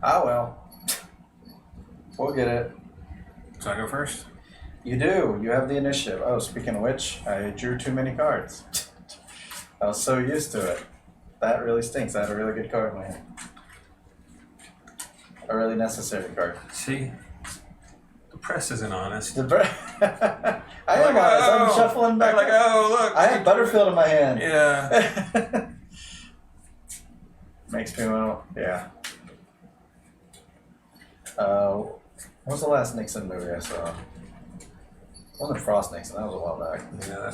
Ah, well. We'll get it. So I go first? You do. You have the initiative. Oh, speaking of which, I drew too many cards. I was so used to it. That really stinks. I had a really good card in my hand. A really necessary card. See? The press isn't honest. I am honest. I'm shuffling back. Like, oh, look. I have Butterfield in my hand. Yeah. Makes me want to, yeah. What was the last Nixon movie I saw? It wasn't Frost Nixon. That was a while back. Yeah,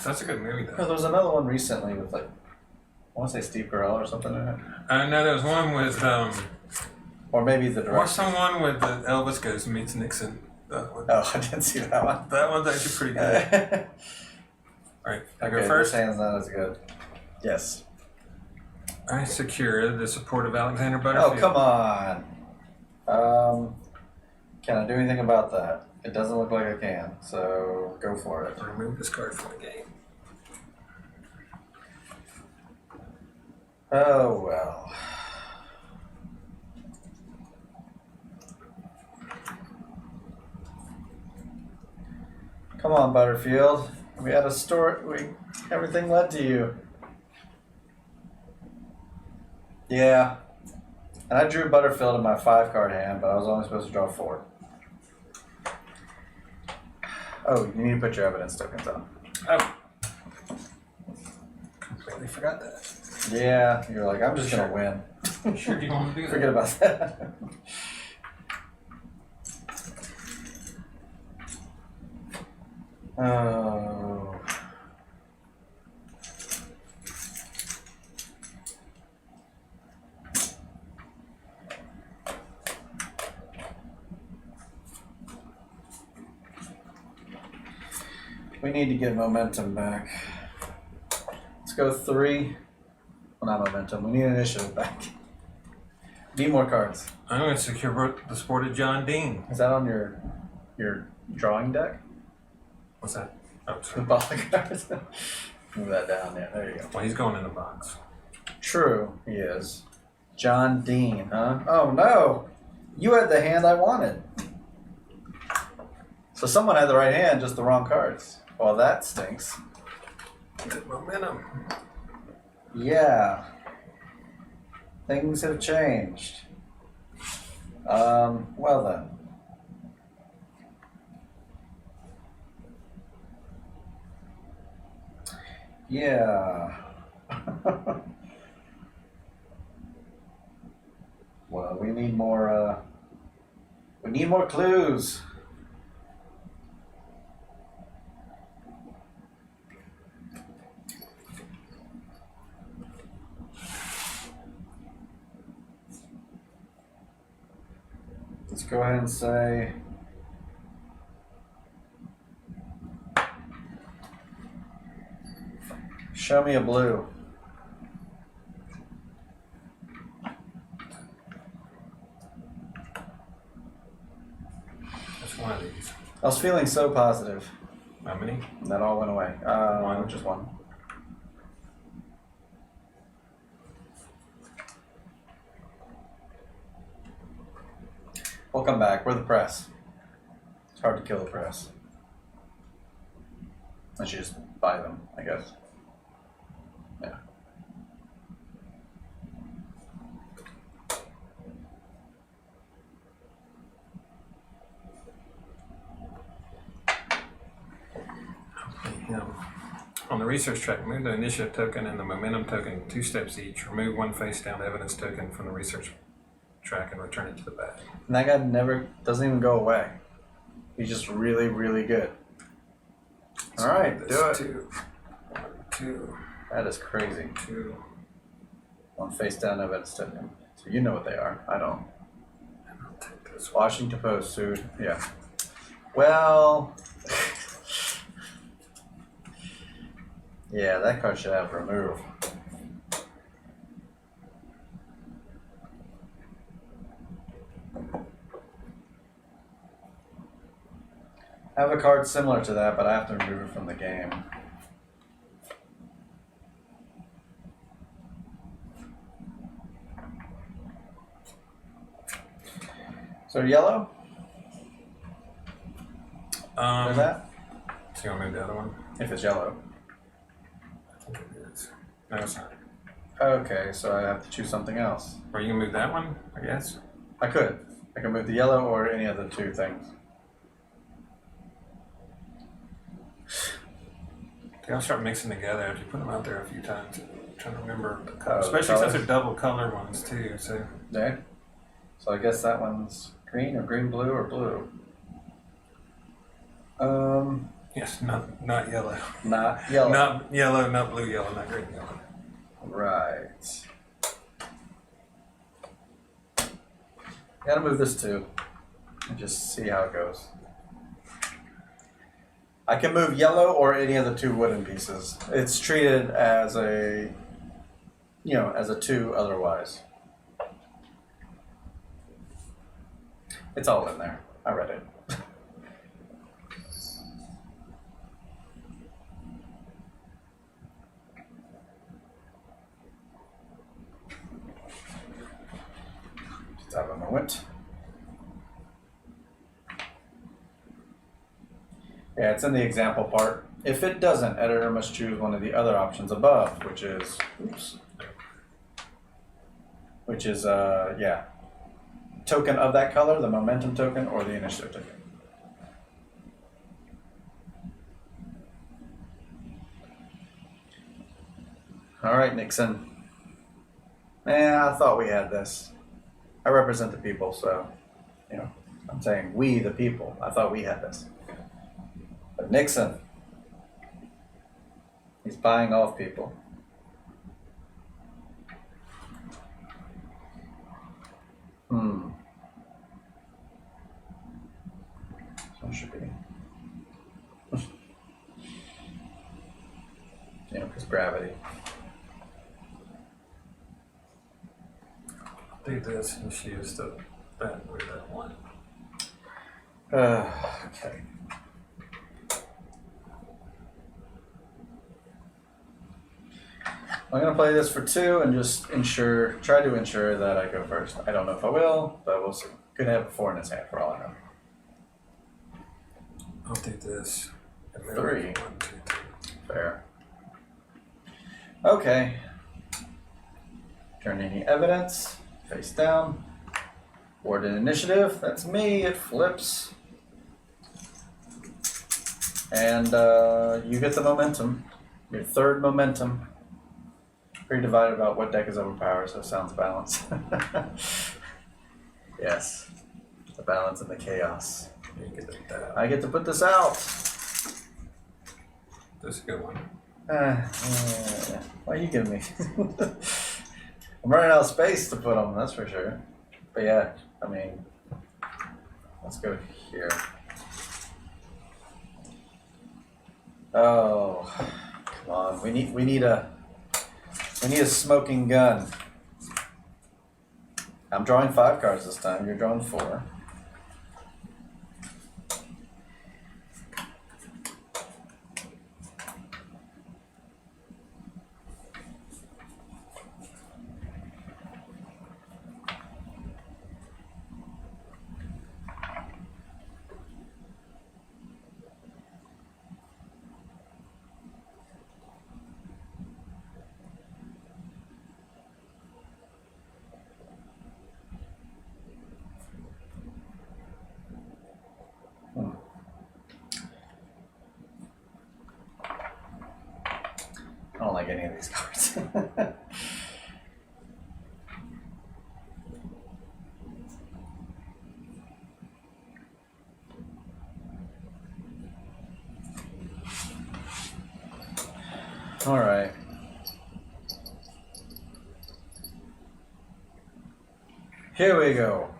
that's a good movie, though. Oh, there was another one recently with, like, I want to say Steve Carell or something in it. No, there was one with, or maybe the director. or someone with Elvis Goes Meets Nixon. That one. Oh, I didn't see that one. That one's actually pretty good. Alright, I go first? This hand's not as good. Yes. I secure the support of Alexander Butterfield. Oh, come on. Can I do anything about that? It doesn't look like I can, so go for it. Remove this card from the game. Oh, well. Come on, Butterfield. We had a story. Everything led to you. Yeah. And I drew Butterfield in my 5-card hand, but I was only supposed to draw 4. Oh, you need to put your evidence tokens on. Oh. Completely forgot that. Yeah, you're like, I'm just going to win. Sure, do you want to do that? Forget about that. Oh. We need to get momentum back. Let's go 3. Well, not momentum. We need initiative back. Need more cards. I'm going to secure the support of John Dean. Is that on your drawing deck? What's that? Oh, The sorry. bottom cards. Move that down there. There you go. Well, he's going in the box. True, he is. John Dean, huh? Oh no! You had the hand I wanted. So someone had the right hand, just the wrong cards. Well, that stinks. Good momentum. Yeah. Things have changed. Well then. Yeah. Well, we need more clues. Let's go ahead and say show me a blue. That's one of these. I was feeling so positive. How many? And that all went away. One. Just one. We'll come back. We're the press. It's hard to kill the press. Unless you just buy them, I guess. Yeah. On the research track, move the initiative token and the momentum token 2 steps each. Remove one face down evidence token from the research track and return it to the back. And that guy doesn't even go away. He's just really, really good. So all right, do it. 2, 1, 2. That is crazy. 2. One face down evidence token. So you know what they are. I don't. And I'll take this one. Washington Post sued. Yeah. Well. Yeah, that card should have remove. I have a card similar to that, but I have to remove it from the game. So yellow? Is that? So you want to move the other one? If it's yellow. I think it is. No, it's not. Okay, so I have to choose something else. Or you can move that one, I guess. I could. I can move the yellow or any of the two things. They all start mixing together after you put them out there a few times. I'm trying to remember the Oh, colors. the Especially since colors? they're double color ones too. So Okay. So I guess that one's green or green blue or blue. yes, not yellow. Not yellow. Not yellow, not blue yellow, not green yellow. Right. Gotta move this too. And just see how it goes. I can move yellow or any of the two wooden pieces. It's treated as a, as a 2 otherwise. It's all in there. I read it. Just have a moment. Yeah, it's in the example part. If it doesn't, editor must choose one of the other options above, which is, token of that color, the momentum token, or the initiative token. All right, Nixon. I thought we had this. I represent the people, so, I'm saying we, the people. I thought we had this. But Nixon, he's buying off people. So should be. Because gravity. Do this and she used that with that one. Okay. I'm gonna play this for 2 and just try to ensure that I go first. I don't know if I will, but we'll see. Could have a 4 in his hand for all I know. I'll do this. And then 3. 1, 2, 3. Fair. Okay. Turn any evidence, face down. Board and initiative, that's me, it flips. And you get the momentum, your third momentum. Pretty divided about what deck is overpowered, so it sounds balanced. Yes, the balance and the chaos. You get that. I get to put this out. This is a good one. What are you giving me? I'm running out of space to put them, that's for sure. But yeah, I mean, let's go here. Oh, come on! We need a smoking gun. I'm drawing 5 cards this time. You're drawing 4. I don't like any of these cards. All right. Here we go.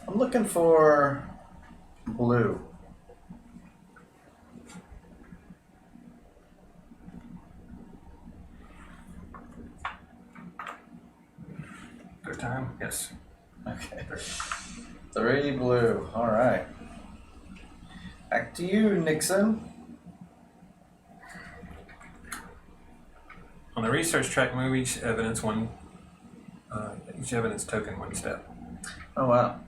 I'm looking for blue. Third time? Yes. Okay. 3 blue. All right. Back to you, Nixon. On the research track, move each evidence token 1 step. Oh, wow.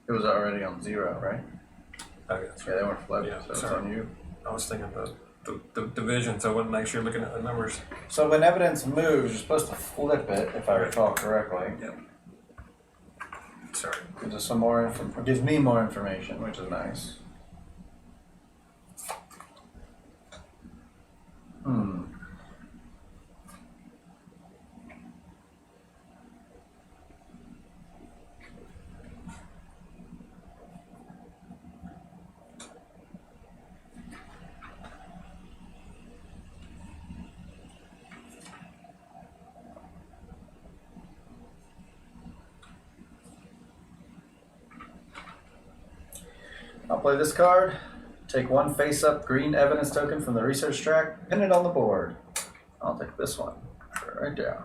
It was already on 0, right? Okay, that's Yeah, right. they weren't flipped, Yeah, so it's sorry. on you. I was thinking the division, so I wouldn't make sure you're looking at the numbers. So when evidence moves, you're supposed to flip it, if I recall correctly. Yep. Sorry. Gives us some more gives me more information, which is nice. I'll play this card, take 1 face-up green evidence token from the research track, pin it on the board. I'll take this one, right there.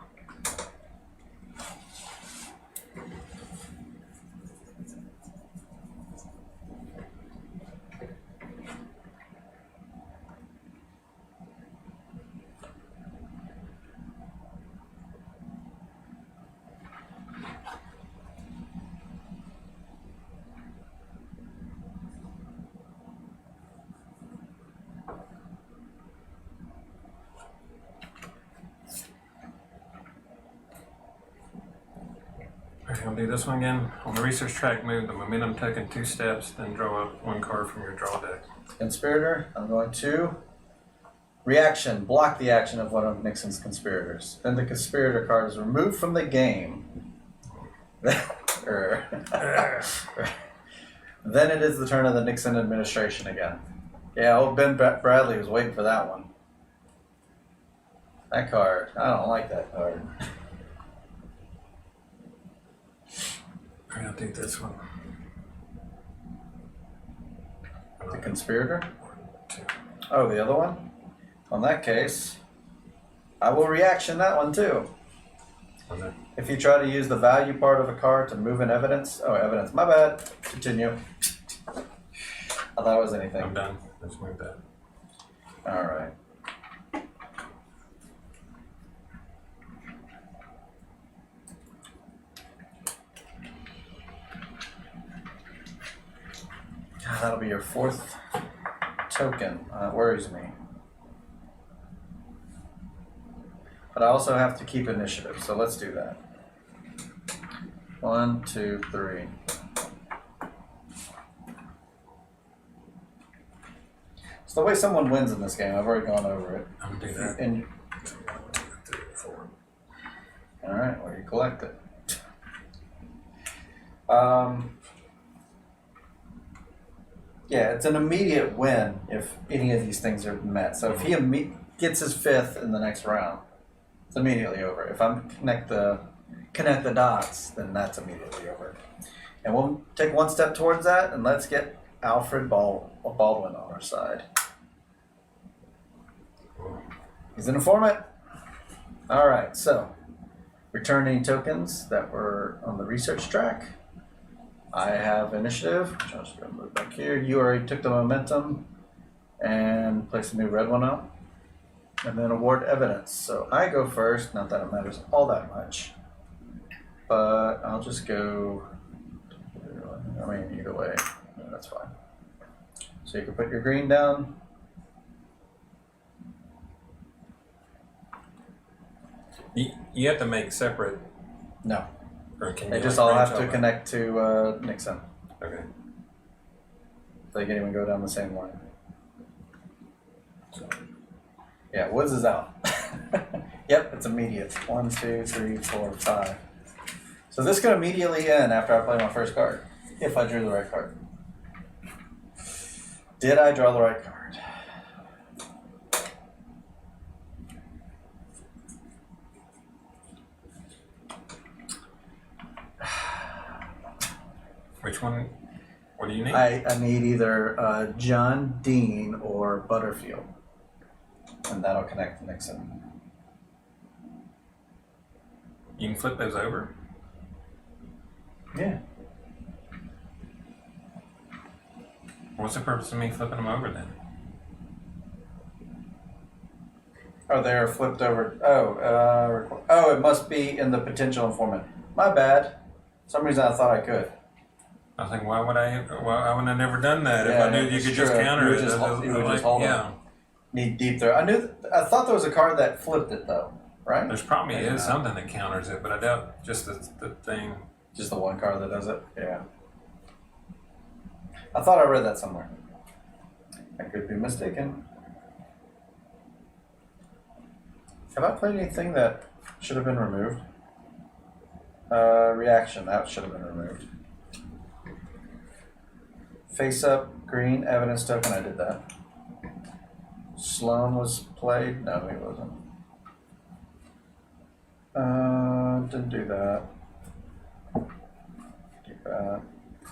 Alright, I'll do this one again. On the research track, move the momentum token 2 steps, then draw up 1 card from your draw deck. Conspirator, I'm going to reaction, block the action of one of Nixon's conspirators. Then the conspirator card is removed from the game. Then it is the turn of the Nixon administration again. Yeah, old Ben Bradley was waiting for that one. That card, I don't like that card. Alright, I'll do this one. The conspirator? 1, 2. Oh, the other one? On that case, I will reaction that one too. And then If you try to use the value part of a card to move an evidence, evidence, my bad. Continue. I thought it was anything. I'm done. Let's move that. All right. God, that'll be your 4th token. It worries me. But I also have to keep initiative, so let's do that. 1, 2, 3. It's the way someone wins in this game. I've already gone over it. I'm gonna do that. And 1, 2, 3, 4. all right, well, you collect it. Yeah, it's an immediate win if any of these things are met. So if he gets his 5th in the next round, it's immediately over. If I connect the dots, then that's immediately over. And we'll take one step towards that, and let's get Alfred Baldwin on our side. He's an informant. All right, so return any tokens that were on the research track. I have initiative, which I'm just going to move back here. You already took the momentum and place a new red one out. And then award evidence. So I go first, not that it matters all that much. But I'll just go, I mean, either way, that's fine. So you can put your green down. You have to make separate. No. Or can They you just like all branch have to off? connect to Nixon. Okay. They can even go down the same line. Yeah, Woods is out. Yep, it's immediate. 1, 2, 3, 4, 5. So this could immediately end after I play my first card, if I drew the right card. Did I draw the right card? Which one? What do you need? I need either John Dean or Butterfield, and that'll connect to Nixon. You can flip those over. Yeah. What's the purpose of me flipping them over then? Oh, they're flipped over. It must be in the potential informant. My bad. For some reason I thought I could. I was thinking, why would I have never done that Yeah, if I knew you it's could true. just counter You it? would just hold- you would just Like, hold yeah. them. Need deep throw. I thought there was a card that flipped it though, right? There's probably Maybe is not. something that counters it, but I doubt just the thing. Just the one card that does it? Yeah. I thought I read that somewhere. I could be mistaken. Have I played anything that should have been removed? Reaction, that should have been removed. Face up, green, evidence token, I did that. Sloan was played? No, he wasn't. Didn't do that. Keep that.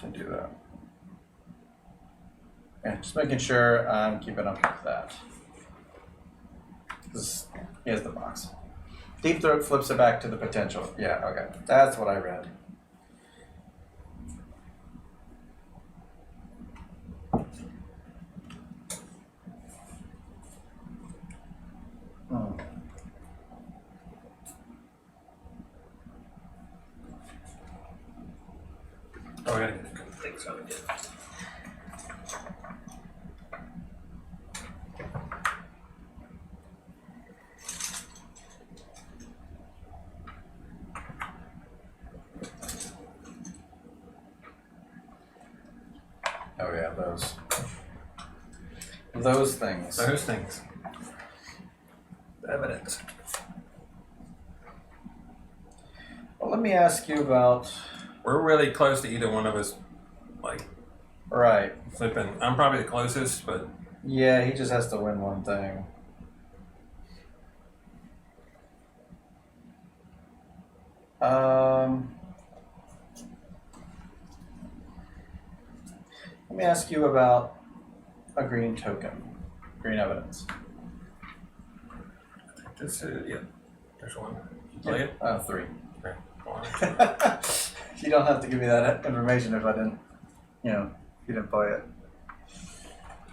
Didn't do that. Yeah, just making sure I'm keeping up with that. Here's the box. Deep Throat flips it back to the potential. Yeah, okay. That's what I read. Hmm. Oh, I gotta get a couple things out again. Oh yeah, those. Those things. Those things. Evidence. Well, let me ask you about. We're really close to either one of us, like Right. flipping. I'm probably the closest, but Yeah, he just has to win one thing. Let me ask you about a green token, green evidence. this is yeah. There's one. You play it. 3. Okay. One. You don't have to give me that information if I didn't, if you didn't play it.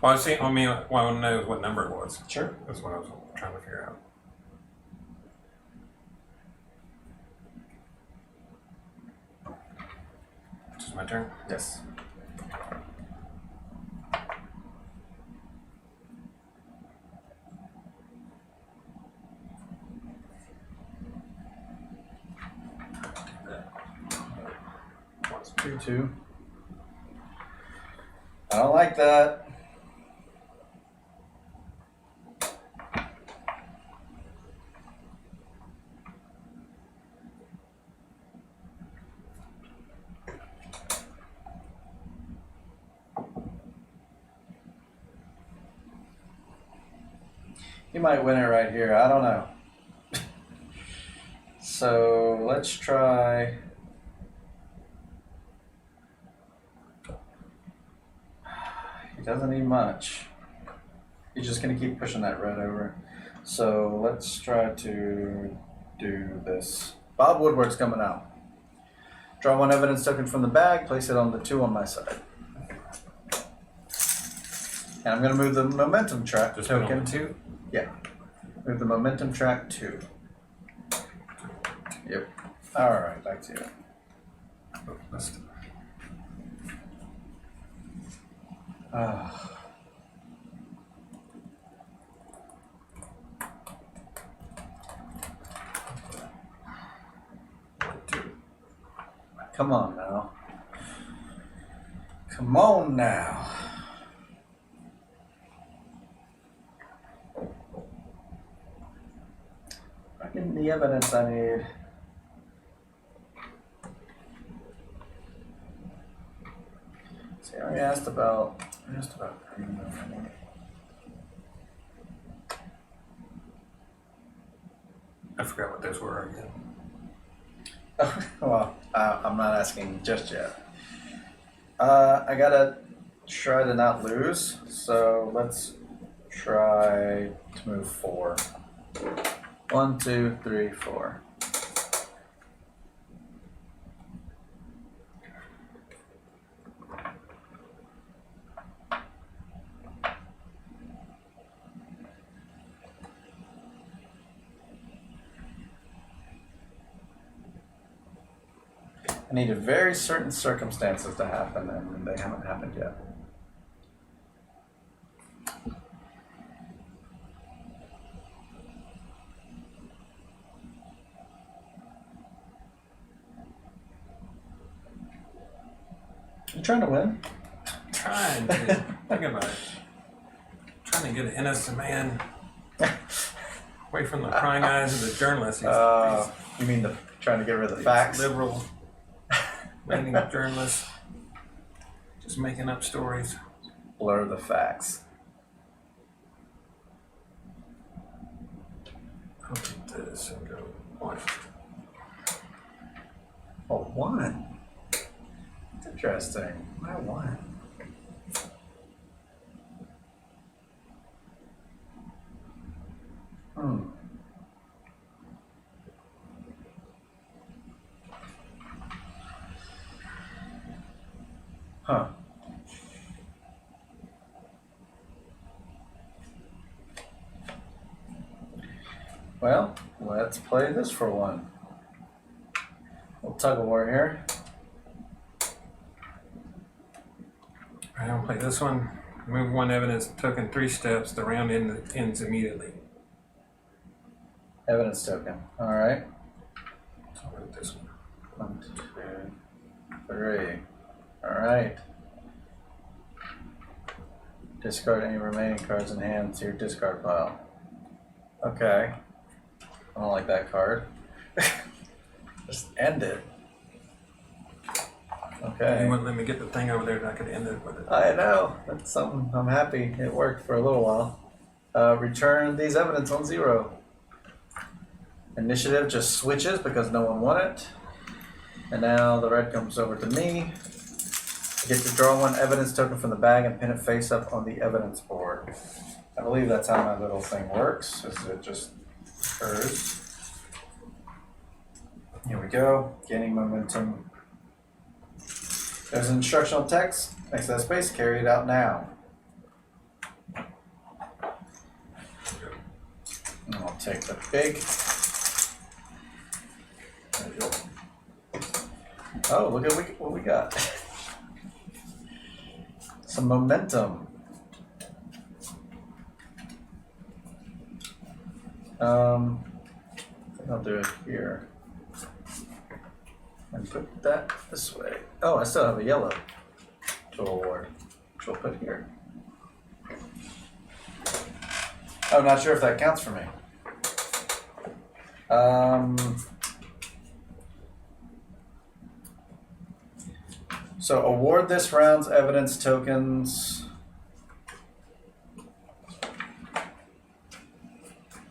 Well, I see. I mean, I want to know what number it was. Sure. That's what I was trying to figure out. This is my turn. Yes. 2. I don't like that. He might win it right here. I don't know. So let's try. He doesn't need much. He's just going to keep pushing that red over. So let's try to do this. Bob Woodward's coming out. Draw 1 evidence token from the bag, place it on the 2 on my side. And I'm going to move the momentum track Just token. 2? Yeah. Move the momentum track 2. Yep. Alright, back to you. Oh, that's- Ah. Come on now. Come on now. I'm getting the evidence I need. See, I already asked about green. I forgot what those were again. Well, I'm not asking just yet. I gotta try to not lose, so let's try to move 4. 1, 2, 3, 4. I needed very certain circumstances to happen, and they haven't happened yet. You trying to win? Trying to. Think about it. Trying to get an innocent man away from the prying eyes of the journalists. You mean trying to get rid of the These facts? liberal leaning journalists just making up stories. Blur the facts. I'll take this and go 1. Oh, 1. That's interesting. Why 1? Huh. Well, let's play this for 1. Little tug of war here. Alright, I'll play this one. Move 1 evidence token 3 steps. The round ends immediately. Evidence token. All right. So I'll move this one. 1, 2, 3. All right. Discard any remaining cards in hand to your discard pile. Okay. I don't like that card. Just end it. Okay. You wouldn't let me get the thing over there that I could end it with it. I know. That's something. I'm happy it worked for a little while. Return these evidence on 0. Initiative just switches because no one won it. And now the red comes over to me. I get to draw 1 evidence token from the bag and pin it face up on the evidence board. I believe that's how my little thing works, is it just occurs. Here we go, gaining momentum. There's an instructional text next to that space, carry it out now. And I'll take the big. There you go. Oh, look at what we got. Some momentum. I think I'll do it here. And put that this way. Oh, I still have a yellow to award, which we'll put here. I'm not sure if that counts for me. So award this round's evidence tokens.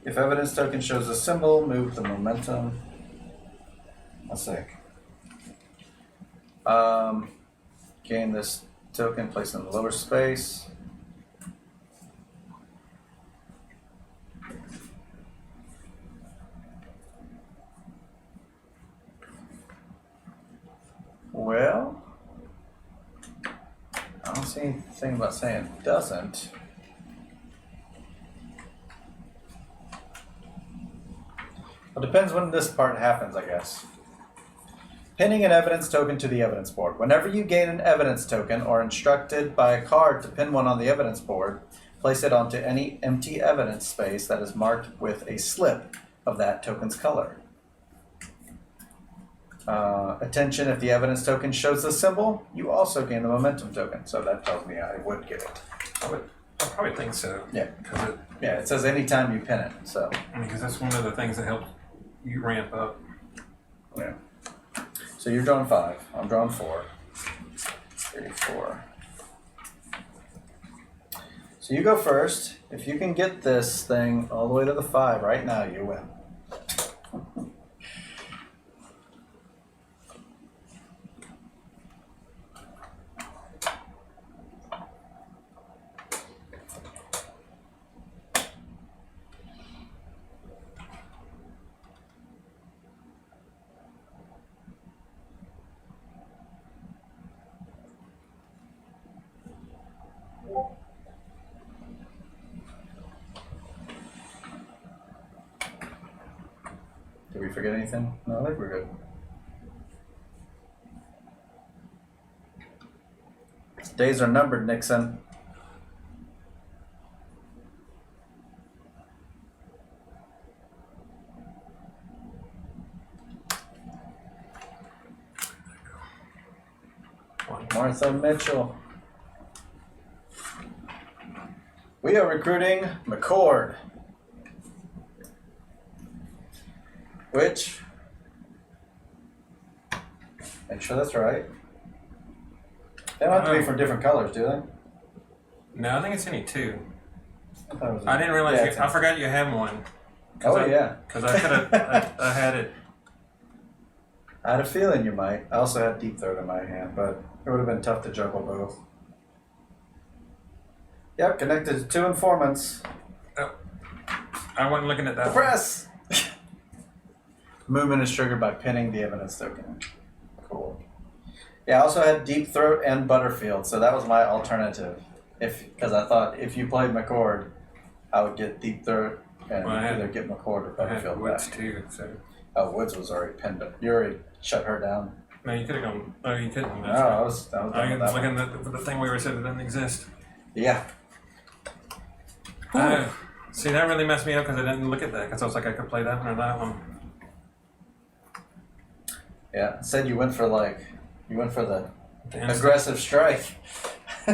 If evidence token shows a symbol, move the momentum. Let's see. Gain this token, place it in the lower space. Well, I don't see anything about saying it doesn't. Well, it depends when this part happens, I guess. Pinning an evidence token to the evidence board. Whenever you gain an evidence token or instructed by a card to pin one on the evidence board, place it onto any empty evidence space that is marked with a slip of that token's color. Attention, if the evidence token shows the symbol, you also gain the momentum token. So that tells me I would get it. I probably think so. Yeah. Cause it says anytime you pin it. So. because that's one of the things that helps you ramp up. Yeah. So you're drawing 5. I'm drawing 4. 3, 4. So you go first. If you can get this thing all the way to the 5 right now, you win. Did we forget anything? No, I think we're good. Days are numbered, Nixon. Martha Mitchell. We are recruiting McCord. Which, make sure that's right. They don't have to be from different colors, do they? No, I think it's any 2. I didn't realize I forgot you had one. Yeah. Because I could have, I had it. I had a feeling you might. I also had Deep Throat in my hand, but it would have been tough to juggle both. Yep, connected to 2 informants. Oh, I wasn't looking at that. The press! Movement is triggered by pinning the evidence token. Cool. Yeah, I also had Deep Throat and Butterfield, so that was my alternative. Because I thought if you played McCord, I would get Deep Throat and either get McCord or Butterfield. I had Woods back. too. So. Oh, Woods was already pinned, but you already shut her down. No, you could have gone. Oh, you couldn't. No, I was I was looking at the thing we were saying that doesn't exist. Yeah. See, that really messed me up because I didn't look at that because I was like, I could play that one or that one. Yeah, it said you went for the Damn aggressive strike. You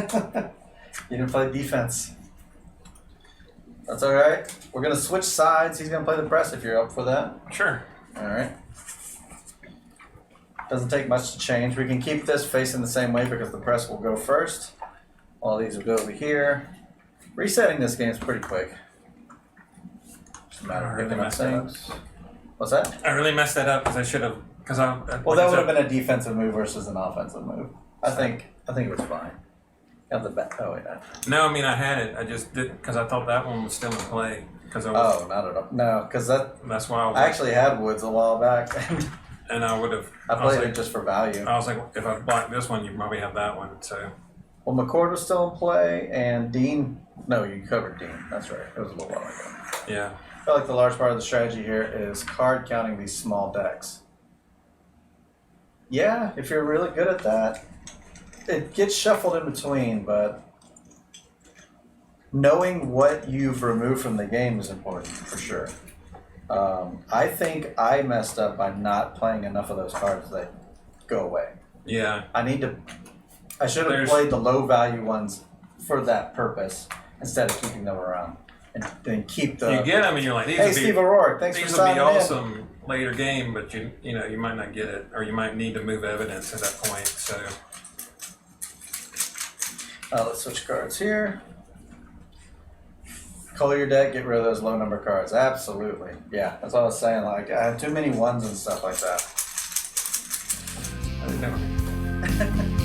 didn't play defense. That's all right. We're gonna switch sides. He's gonna play the press if you're up for that. Sure. All right. Doesn't take much to change. We can keep this facing the same way because the press will go first. All these will go over here. Resetting this game is pretty quick. Just a matter of picking up things. What's that? I really messed that up because I should have. Well, that would have been a defensive move versus an offensive move. I think it was fine. Have the back. Oh yeah. No, I mean I had it. I just did because I thought that one was still in play. Because not at all. No, because that's why I actually had Woods a while back. And I would have. I played it just for value. I was like, if I blocked this one, you probably have that one. So. Well, McCord was still in play, and Dean. No, you covered Dean. That's right. It was a little while ago. Yeah. I feel like the large part of the strategy here is card counting these small decks. Yeah, if you're really good at that, it gets shuffled in between, but knowing what you've removed from the game is important for sure. I think I messed up by not playing enough of those cards that go away. Yeah. I should have played the low value ones for that purpose instead of keeping them around. And then keep the. You get them and you're like, hey, Steve O'Rourke, thanks for signing in. These will be awesome later game, but you might not get it, or you might need to move evidence at that point. So let's switch cards here. Color your deck, get rid of those low number cards. Absolutely. Yeah, that's what I was saying. Like, I have too many ones and stuff like that. I didn't know.